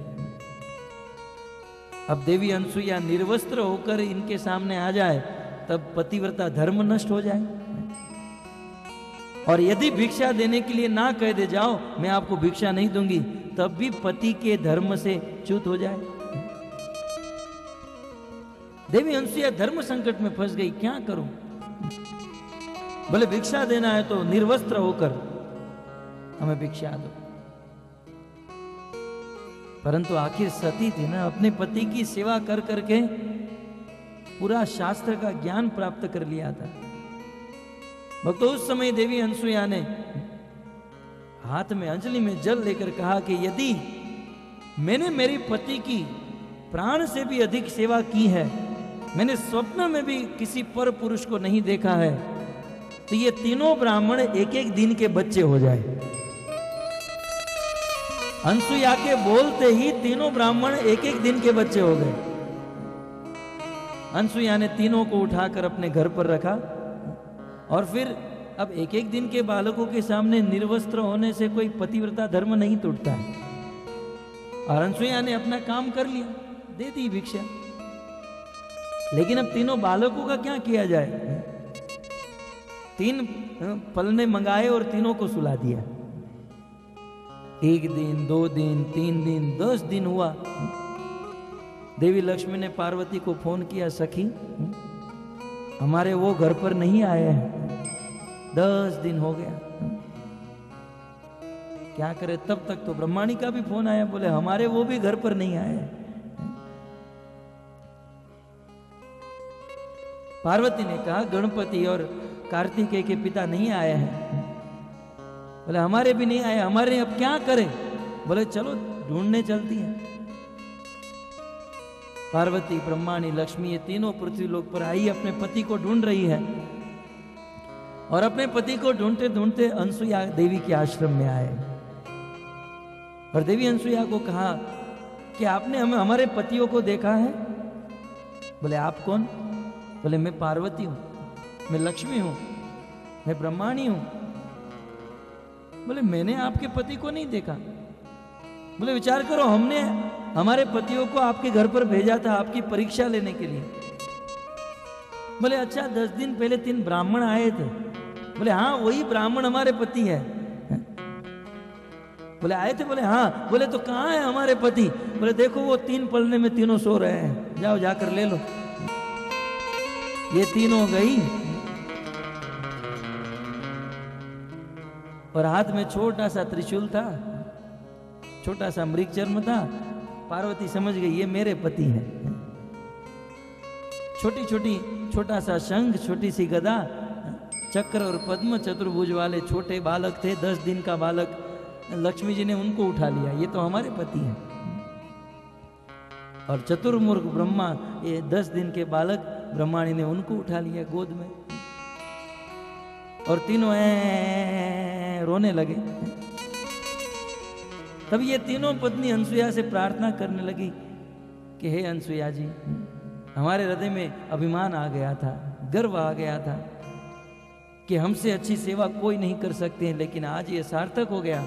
अब देवी अनसुया निर्वस्त्र होकर इनके सामने आ जाए तब पतिव्रता धर्म नष्ट हो जाए। और यदि भिक्षा देने के लिए ना कह दे जाओ मैं आपको भिक्षा नहीं दूंगी, तब भी पति के धर्म से च्युत हो जाए। देवी अनसुया धर्म संकट में फंस गई, क्या करूं? बोले भिक्षा देना है तो निर्वस्त्र होकर हमें भिक्षा दो। परंतु आखिर सती थी ना, अपने पति की सेवा कर करके पूरा शास्त्र का ज्ञान प्राप्त कर लिया था। भक्तों, उस समय देवी अनसुया ने हाथ में अंजलि में जल लेकर कहा कि यदि मैंने मेरे पति की प्राण से भी अधिक सेवा की है, मैंने स्वप्न में भी किसी पर पुरुष को नहीं देखा है, तो ये तीनों ब्राह्मण एक एक दिन के बच्चे हो जाए। अनसुया के बोलते ही तीनों ब्राह्मण एक एक दिन के बच्चे हो गए। अनसुया ने तीनों को उठाकर अपने घर पर रखा और फिर अब एक एक दिन के बालकों के सामने निर्वस्त्र होने से कोई पतिव्रता धर्म नहीं टूटता है। और अनसुया ने अपना काम कर लिया, दे दी भिक्षा। लेकिन अब तीनों बालकों का क्या किया जाए? 3 पलने मंगाए और तीनों को सुला दिया। 1 दिन, 2 दिन, 3 दिन, 10 दिन हुआ। देवी लक्ष्मी ने पार्वती को फोन किया, सखी हमारे वो घर पर नहीं आए हैं, 10 दिन हो गया, क्या करे? तब तक तो ब्रह्माणी का भी फोन आया, बोले हमारे वो भी घर पर नहीं आए। पार्वती ने कहा गणपति और कार्तिकेय के पिता नहीं आए हैं। बोले हमारे भी नहीं आए, हमारे अब क्या करें? बोले चलो ढूंढने चलती हैं। पार्वती, ब्रह्माणी, लक्ष्मी, ये तीनों पृथ्वी लोक पर आई, अपने पति को ढूंढ रही है। और अपने पति को ढूंढते ढूंढते अनसुया देवी के आश्रम में आए और देवी अनसुया को कहा कि आपने हमारे पतियों को देखा है? बोले आप कौन? बोले मैं पार्वती हूं, मैं लक्ष्मी हूं, मैं ब्रह्माणी हूं। बोले मैंने आपके पति को नहीं देखा। बोले विचार करो, हमने हमारे पतियों को आपके घर पर भेजा था आपकी परीक्षा लेने के लिए। बोले अच्छा, 10 दिन पहले 3 ब्राह्मण आए थे, बोले हाँ वही ब्राह्मण हमारे पति है। बोले आए थे? बोले हाँ। बोले तो कहाँ है हमारे पति? बोले देखो वो 3 पलने में तीनों सो रहे हैं, जाओ जाकर ले लो। ये तीनों गई और हाथ में छोटा सा त्रिशूल था, छोटा सा मृग चर्म था। पार्वती समझ गई ये मेरे पति हैं। छोटी छोटी छोटा सा शंख, छोटी सी गदा, चक्र और पद्म, चतुर्भुज वाले छोटे बालक थे, 10 दिन का बालक। लक्ष्मी जी ने उनको उठा लिया, ये तो हमारे पति हैं। और चतुर्मुख ब्रह्मा, ये 10 दिन के बालक ब्रह्माणी ने उनको उठा लिया गोद में। और तीनों रोने लगे। तब ये तीनों पत्नी अनसुया से प्रार्थना करने लगी कि हे अनसुया जी, हमारे हृदय में अभिमान आ गया था, गर्व आ गया था कि हमसे अच्छी सेवा कोई नहीं कर सकते हैं, लेकिन आज ये सार्थक हो गया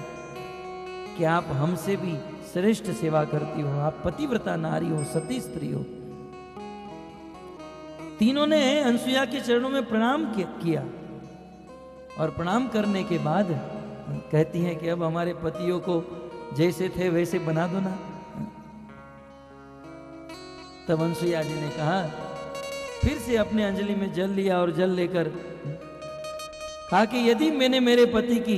कि आप हमसे भी श्रेष्ठ सेवा करती हो। आप पतिव्रता नारी हो, सती स्त्री हो। तीनों ने अनसुया के चरणों में प्रणाम किया और प्रणाम करने के बाद कहती हैं कि अब हमारे पतियों को जैसे थे वैसे बना दो ना। तब अनसुया जी ने कहा, फिर से अपने अंजलि में जल लिया और जल लेकर कहा कि यदि मैंने मेरे पति की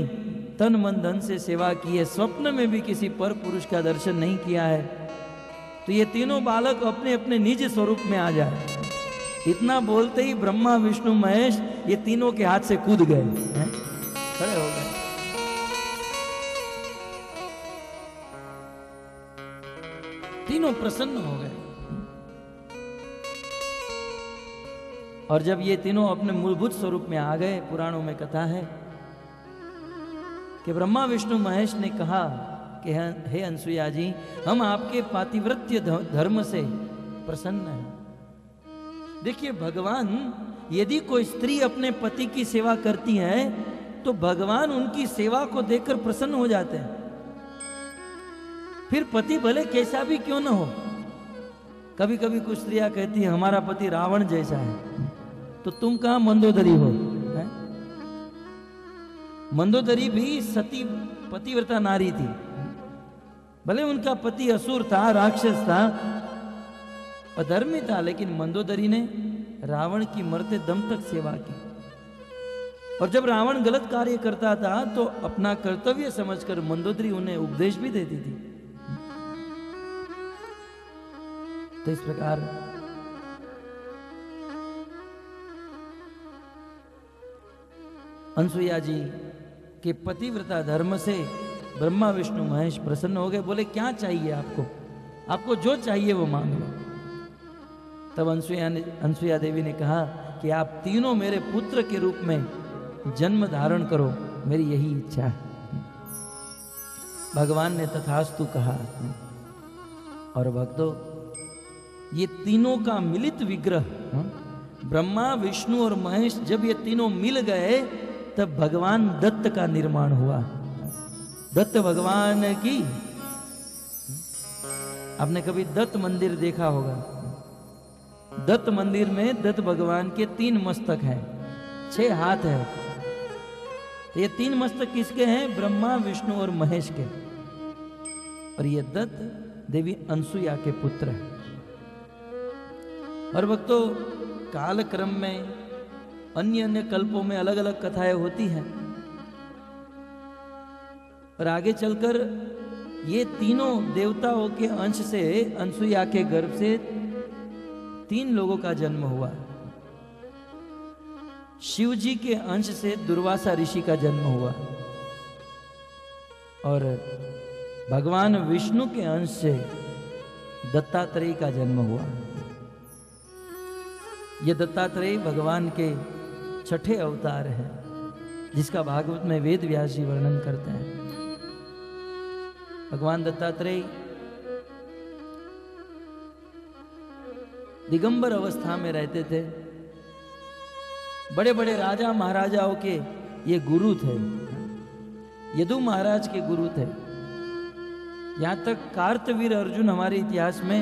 तन मन धन से सेवा की है, स्वप्न में भी किसी पर पुरुष का दर्शन नहीं किया है, तो ये तीनों बालक अपने अपने निज स्वरूप में आ जाए। इतना बोलते ही ब्रह्मा विष्णु महेश ये तीनों के हाथ से कूद गए, खड़े हो गए। तीनों प्रसन्न हो गए। और जब ये तीनों अपने मूलभूत स्वरूप में आ गए, पुराणों में कथा है कि ब्रह्मा विष्णु महेश ने कहा कि हे अनसुया जी, हम आपके पातिव्रत्य धर्म से प्रसन्न हैं। देखिए भगवान, यदि कोई स्त्री अपने पति की सेवा करती है तो भगवान उनकी सेवा को देखकर प्रसन्न हो जाते हैं। फिर पति भले कैसा भी क्यों न हो। कभी कभी कुछ स्त्रियां कहती है हमारा पति रावण जैसा है, तो तुम कहां मंदोदरी हो? मंदोदरी भी सती पतिव्रता नारी थी। भले उनका पति असुर था, राक्षस था, अधर्मी था, लेकिन मंदोदरी ने रावण की मरते दम तक सेवा की। और जब रावण गलत कार्य करता था तो अपना कर्तव्य समझकर मंदोदरी उन्हें उपदेश भी देती थी। तो इस प्रकार अनसुया जी के पतिव्रता धर्म से ब्रह्मा विष्णु महेश प्रसन्न हो गए। बोले क्या चाहिए आपको? आपको जो चाहिए वो मांग लो। तब अनसुया देवी ने कहा कि आप तीनों मेरे पुत्र के रूप में जन्म धारण करो, मेरी यही इच्छा है। भगवान ने तथास्तु कहा। और भक्तों, ये तीनों का मिलित विग्रह, ब्रह्मा विष्णु और महेश, जब ये तीनों मिल गए तब भगवान दत्त का निर्माण हुआ। दत्त भगवान की, आपने कभी दत्त मंदिर देखा होगा। दत्त मंदिर में दत्त भगवान के 3 मस्तक हैं, 6 हाथ हैं। तो ये 3 मस्तक किसके हैं? ब्रह्मा विष्णु और महेश के। और ये दत्त देवी अनसुया के पुत्र हैं। और भक्तों, काल क्रम में अन्य अन्य कल्पों में अलग अलग कथाएं होती हैं। और आगे चलकर ये तीनों देवताओं के अंश से अनसुया के गर्भ से 3 लोगों का जन्म हुआ। शिव जी के अंश से दुर्वासा ऋषि का जन्म हुआ और भगवान विष्णु के अंश से दत्तात्रेय का जन्म हुआ। ये दत्तात्रेय भगवान के 6ठे अवतार है, जिसका भागवत में वेद व्यास जी वर्णन करते हैं। भगवान दत्तात्रेय दिगंबर अवस्था में रहते थे। बड़े बड़े राजा महाराजाओं के ये गुरु थे। यदु महाराज के गुरु थे। यहां तक कार्तवीर अर्जुन, हमारे इतिहास में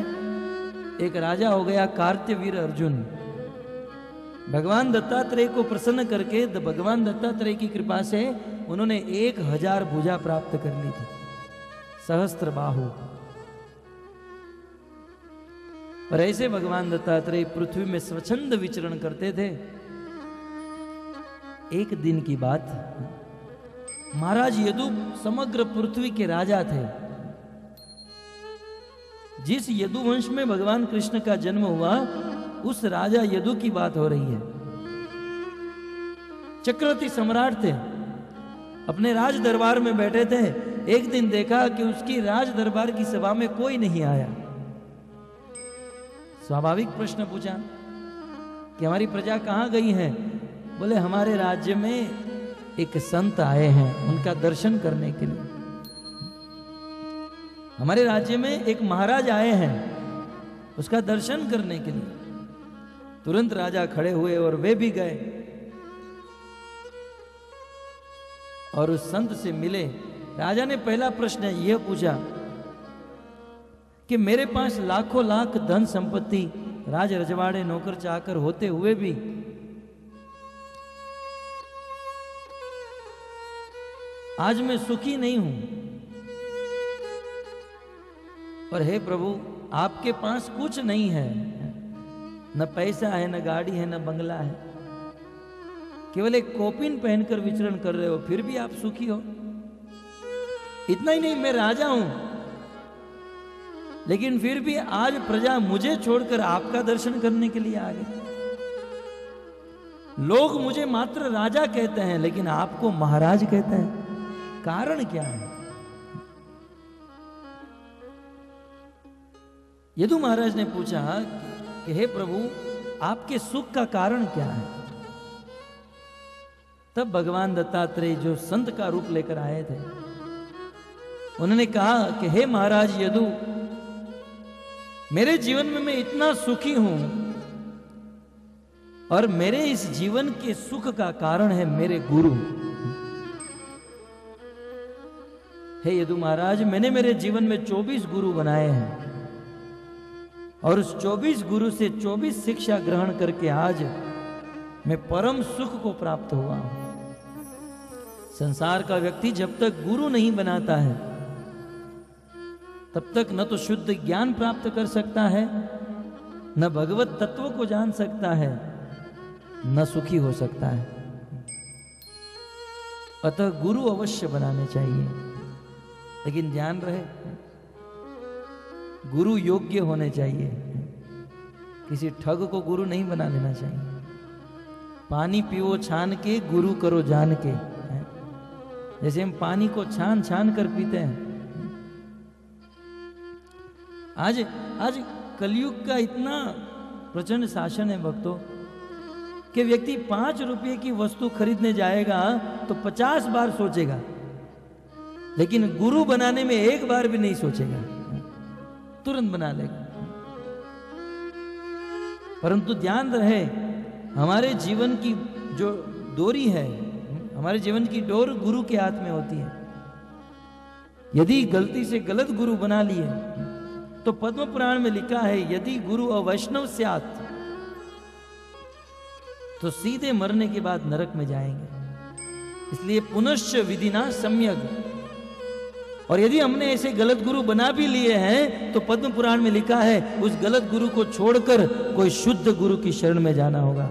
एक राजा हो गया कार्तवीर अर्जुन। भगवान दत्तात्रेय को प्रसन्न करके भगवान दत्तात्रेय की कृपा से उन्होंने 1000 भुजा प्राप्त कर ली थी, सहस्त्र बाहु। और ऐसे भगवान दत्तात्रेय पृथ्वी में स्वच्छंद विचरण करते थे। एक दिन की बात, महाराज यदु समग्र पृथ्वी के राजा थे। जिस यदुवंश में भगवान कृष्ण का जन्म हुआ, उस राजा यदु की बात हो रही है। चक्रवर्ती सम्राट थे, अपने राज दरबार में बैठे थे। एक दिन देखा कि उसकी राज दरबार की सभा में कोई नहीं आया। स्वाभाविक प्रश्न पूछा कि हमारी प्रजा कहां गई है? बोले हमारे राज्य में एक संत आए हैं, उनका दर्शन करने के लिए। हमारे राज्य में एक महाराज आए हैं, उसका दर्शन करने के लिए। तुरंत राजा खड़े हुए और वे भी गए और उस संत से मिले। राजा ने पहला प्रश्न यह पूछा कि मेरे पास लाखों लाख धन संपत्ति, राज रजवाड़े, नौकर चाकर होते हुए भी आज मैं सुखी नहीं हूं। और हे प्रभु, आपके पास कुछ नहीं है, न पैसा है, न गाड़ी है, न बंगला है, केवल एक कोपिन पहनकर विचरण कर रहे हो, फिर भी आप सुखी हो। इतना ही नहीं, मैं राजा हूं, लेकिन फिर भी आज प्रजा मुझे छोड़कर आपका दर्शन करने के लिए आ गए। लोग मुझे मात्र राजा कहते हैं, लेकिन आपको महाराज कहते हैं। कारण क्या है? यदु महाराज ने पूछा कि हे प्रभु, आपके सुख का कारण क्या है? तब भगवान दत्तात्रेय जो संत का रूप लेकर आए थे, उन्होंने कहा कि हे महाराज यदु, मेरे जीवन में मैं इतना सुखी हूं और मेरे इस जीवन के सुख का कारण है मेरे गुरु। हे यदु महाराज, मैंने मेरे जीवन में 24 गुरु बनाए हैं और उस 24 गुरु से 24 शिक्षा ग्रहण करके आज मैं परम सुख को प्राप्त हुआ हूं। संसार का व्यक्ति जब तक गुरु नहीं बनाता है, तब तक न तो शुद्ध ज्ञान प्राप्त कर सकता है, न भगवत तत्व को जान सकता है, न सुखी हो सकता है। अतः गुरु अवश्य बनाने चाहिए, लेकिन ध्यान रहे गुरु योग्य होने चाहिए। किसी ठग को गुरु नहीं बना लेना चाहिए। पानी पियो छान के, गुरु करो जान के। जैसे हम पानी को छान छान कर पीते हैं। आज कलयुग का इतना प्रचंड शासन है भक्तों, कि व्यक्ति 5 रुपये की वस्तु खरीदने जाएगा तो 50 बार सोचेगा, लेकिन गुरु बनाने में एक बार भी नहीं सोचेगा, तुरंत बना लेगा। परंतु ध्यान रहे, हमारे जीवन की जो डोरी है, हमारे जीवन की डोर गुरु के हाथ में होती है। यदि गलती से गलत गुरु बना लिए तो पद्म पुराण में लिखा है, यदि गुरु अवैष्णव स्यात्, तो सीधे मरने के बाद नरक में जाएंगे। इसलिए पुनश्च विधिना सम्यग। और यदि हमने ऐसे गलत गुरु बना भी लिए हैं तो पद्म पुराण में लिखा है, उस गलत गुरु को छोड़कर कोई शुद्ध गुरु की शरण में जाना होगा।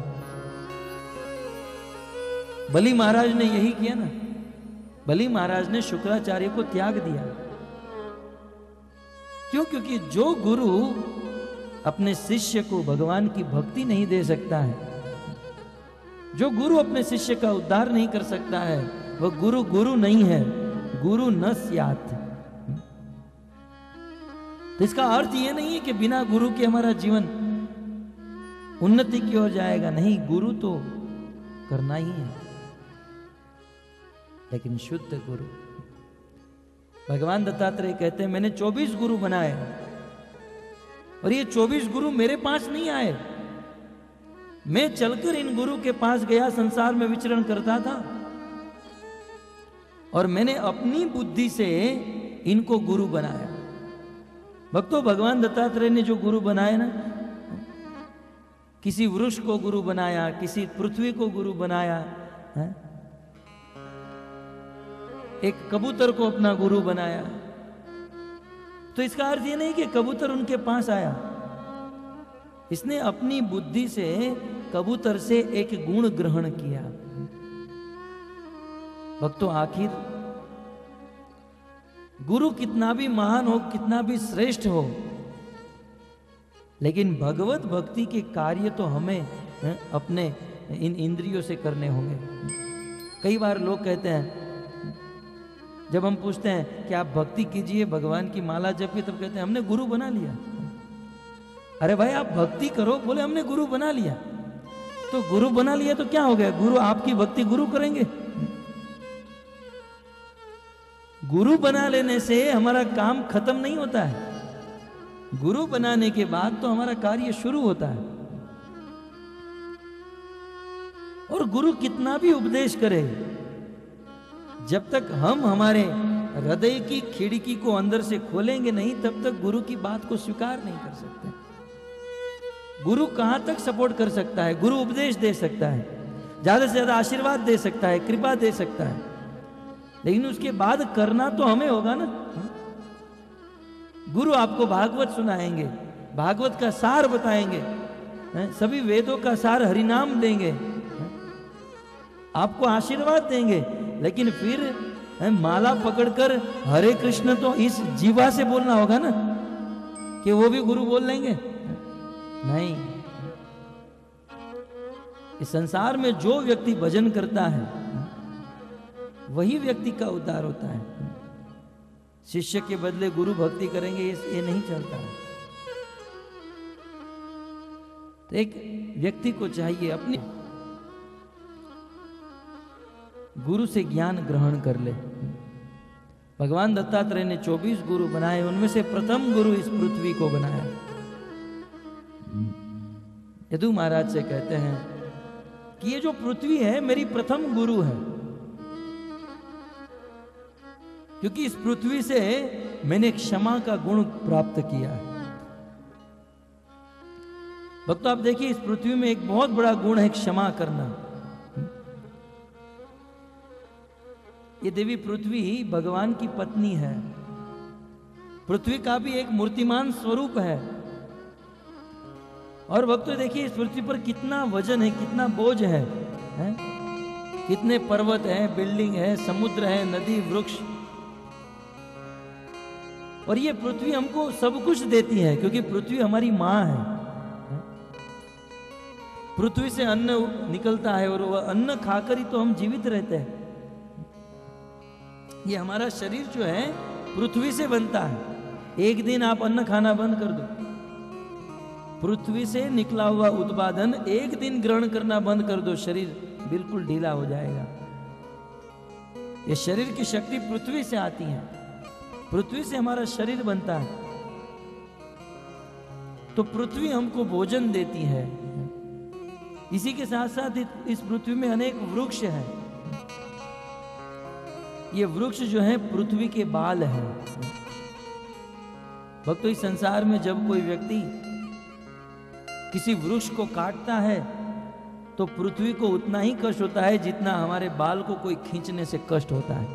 बलि महाराज ने यही किया ना। बलि महाराज ने शुक्राचार्य को त्याग दिया। क्यों? क्योंकि जो गुरु अपने शिष्य को भगवान की भक्ति नहीं दे सकता है, जो गुरु अपने शिष्य का उद्धार नहीं कर सकता है, वह गुरु गुरु नहीं है, गुरु न स्यात्। तो इसका अर्थ यह नहीं है कि बिना गुरु के हमारा जीवन उन्नति की ओर जाएगा। नहीं, गुरु तो करना ही है, लेकिन शुद्ध गुरु। भगवान दत्तात्रेय कहते हैं, मैंने 24 गुरु बनाए और ये 24 गुरु मेरे पास नहीं आए। मैं चलकर इन गुरु के पास गया, संसार में विचरण करता था और मैंने अपनी बुद्धि से इनको गुरु बनाया। भक्तों, भगवान दत्तात्रेय ने जो गुरु बनाए ना, किसी वृक्ष को गुरु बनाया, किसी पृथ्वी को गुरु बनाया है? एक कबूतर को अपना गुरु बनाया। तो इसका अर्थ ये नहीं कि कबूतर उनके पास आया, इसने अपनी बुद्धि से कबूतर से एक गुण ग्रहण किया। भक्तों, आखिर गुरु कितना भी महान हो, कितना भी श्रेष्ठ हो, लेकिन भगवत भक्ति के कार्य तो हमें अपने इन इंद्रियों से करने होंगे। कई बार लोग कहते हैं, जब हम पूछते हैं कि आप भक्ति कीजिए, भगवान की माला जपिए, तब कहते हैं हमने गुरु बना लिया। अरे भाई, आप भक्ति करो, बोले हमने गुरु बना लिया। तो गुरु बना लिया तो क्या हो गया? गुरु आपकी भक्ति गुरु करेंगे? गुरु बना लेने से हमारा काम खत्म नहीं होता है। गुरु बनाने के बाद तो हमारा कार्य शुरू होता है। और गुरु कितना भी उपदेश करे, जब तक हम हमारे हृदय की खिड़की को अंदर से खोलेंगे नहीं, तब तक गुरु की बात को स्वीकार नहीं कर सकते। गुरु कहां तक सपोर्ट कर सकता है? गुरु उपदेश दे सकता है, ज्यादा से ज्यादा आशीर्वाद दे सकता है, कृपा दे सकता है, लेकिन उसके बाद करना तो हमें होगा ना। गुरु आपको भागवत सुनाएंगे, भागवत का सार बताएंगे, सभी वेदों का सार हरिनाम देंगे, आपको आशीर्वाद देंगे, लेकिन फिर माला पकड़कर हरे कृष्ण तो इस जीवा से बोलना होगा ना, कि वो भी गुरु बोल लेंगे? नहीं। इस संसार में जो व्यक्ति भजन करता है, वही व्यक्ति का उद्धार होता है। शिष्य के बदले गुरु भक्ति करेंगे, ये नहीं चलता है। तो एक व्यक्ति को चाहिए अपने गुरु से ज्ञान ग्रहण कर ले। भगवान दत्तात्रेय ने 24 गुरु बनाए, उनमें से प्रथम गुरु इस पृथ्वी को बनाया। यदु महाराज से कहते हैं कि ये जो पृथ्वी है मेरी प्रथम गुरु है, क्योंकि इस पृथ्वी से मैंने क्षमा का गुण प्राप्त किया है। भक्तों, आप देखिए, इस पृथ्वी में एक बहुत बड़ा गुण है क्षमा करना। ये देवी पृथ्वी भगवान की पत्नी है। पृथ्वी का भी एक मूर्तिमान स्वरूप है। और भक्तों देखिए, इस पृथ्वी पर कितना वजन है, कितना बोझ है? कितने पर्वत हैं, बिल्डिंग है, समुद्र है, नदी, वृक्ष। और ये पृथ्वी हमको सब कुछ देती है, क्योंकि पृथ्वी हमारी माँ है। पृथ्वी से अन्न निकलता है और वह अन्न खाकर ही तो हम जीवित रहते हैं। ये हमारा शरीर जो है पृथ्वी से बनता है। एक दिन आप अन्न खाना बंद कर दो, पृथ्वी से निकला हुआ उत्पादन एक दिन ग्रहण करना बंद कर दो, शरीर बिल्कुल ढीला हो जाएगा। ये शरीर की शक्ति पृथ्वी से आती है, पृथ्वी से हमारा शरीर बनता है। तो पृथ्वी हमको भोजन देती है। इसी के साथ साथ इस पृथ्वी में अनेक वृक्ष हैं। ये वृक्ष जो है पृथ्वी के बाल हैं। भक्तों, इस संसार में जब कोई व्यक्ति किसी वृक्ष को काटता है तो पृथ्वी को उतना ही कष्ट होता है जितना हमारे बाल को कोई खींचने से कष्ट होता है।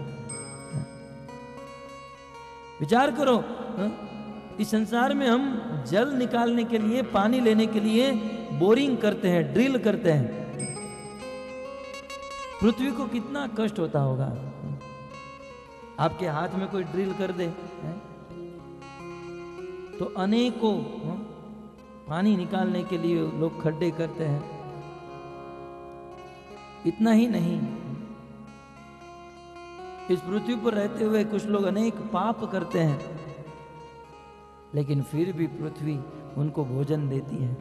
विचार करो, इस संसार में हम जल निकालने के लिए, पानी लेने के लिए बोरिंग करते हैं, ड्रिल करते हैं। पृथ्वी को कितना कष्ट होता होगा। आपके हाथ में कोई ड्रिल कर दे तो अनेकों पानी निकालने के लिए लोग खड्डे करते हैं। इतना ही नहीं, इस पृथ्वी पर रहते हुए कुछ लोग अनेक पाप करते हैं, लेकिन फिर भी पृथ्वी उनको भोजन देती है।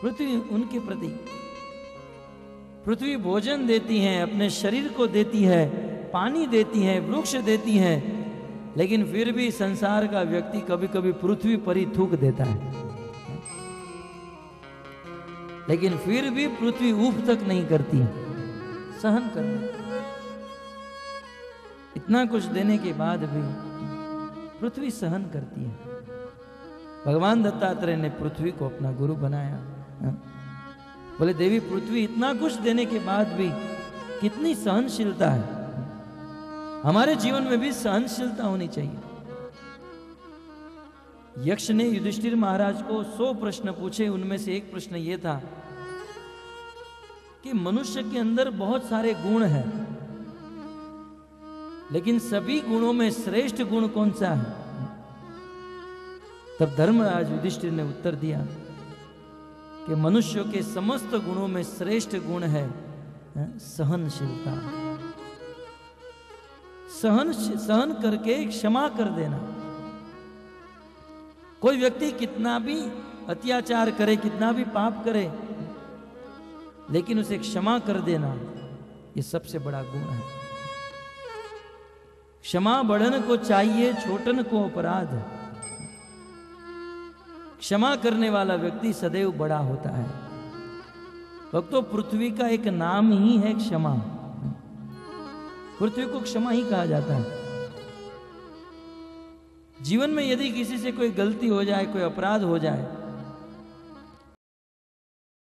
पृथ्वी उनके प्रति, पृथ्वी भोजन देती है, अपने शरीर को देती है, पानी देती है, वृक्ष देती है, लेकिन फिर भी संसार का व्यक्ति कभी कभी पृथ्वी पर ही थूक देता है। लेकिन फिर भी पृथ्वी ऊफ तक नहीं करती है, सहन करना। इतना कुछ देने के बाद भी पृथ्वी सहन करती है। भगवान दत्तात्रेय ने पृथ्वी को अपना गुरु बनाया। बोले देवी पृथ्वी इतना कुछ देने के बाद भी कितनी सहनशीलता है, हमारे जीवन में भी सहनशीलता होनी चाहिए। यक्ष ने युधिष्ठिर महाराज को 100 प्रश्न पूछे, उनमें से एक प्रश्न यह था कि मनुष्य के अंदर बहुत सारे गुण हैं, लेकिन सभी गुणों में श्रेष्ठ गुण कौन सा है? तब धर्मराज युधिष्ठिर ने उत्तर दिया कि मनुष्य के समस्त गुणों में श्रेष्ठ गुण है सहनशीलता। सहन करके क्षमा कर देना। कोई व्यक्ति कितना भी अत्याचार करे, कितना भी पाप करे, लेकिन उसे क्षमा कर देना, ये सबसे बड़ा गुण है। क्षमा बढ़न को चाहिए, छोटन को अपराध। क्षमा करने वाला व्यक्ति सदैव बड़ा होता है। भक्तों, पृथ्वी का एक नाम ही है क्षमा। पृथ्वी को क्षमा ही कहा जाता है। जीवन में यदि किसी से कोई गलती हो जाए, कोई अपराध हो जाए,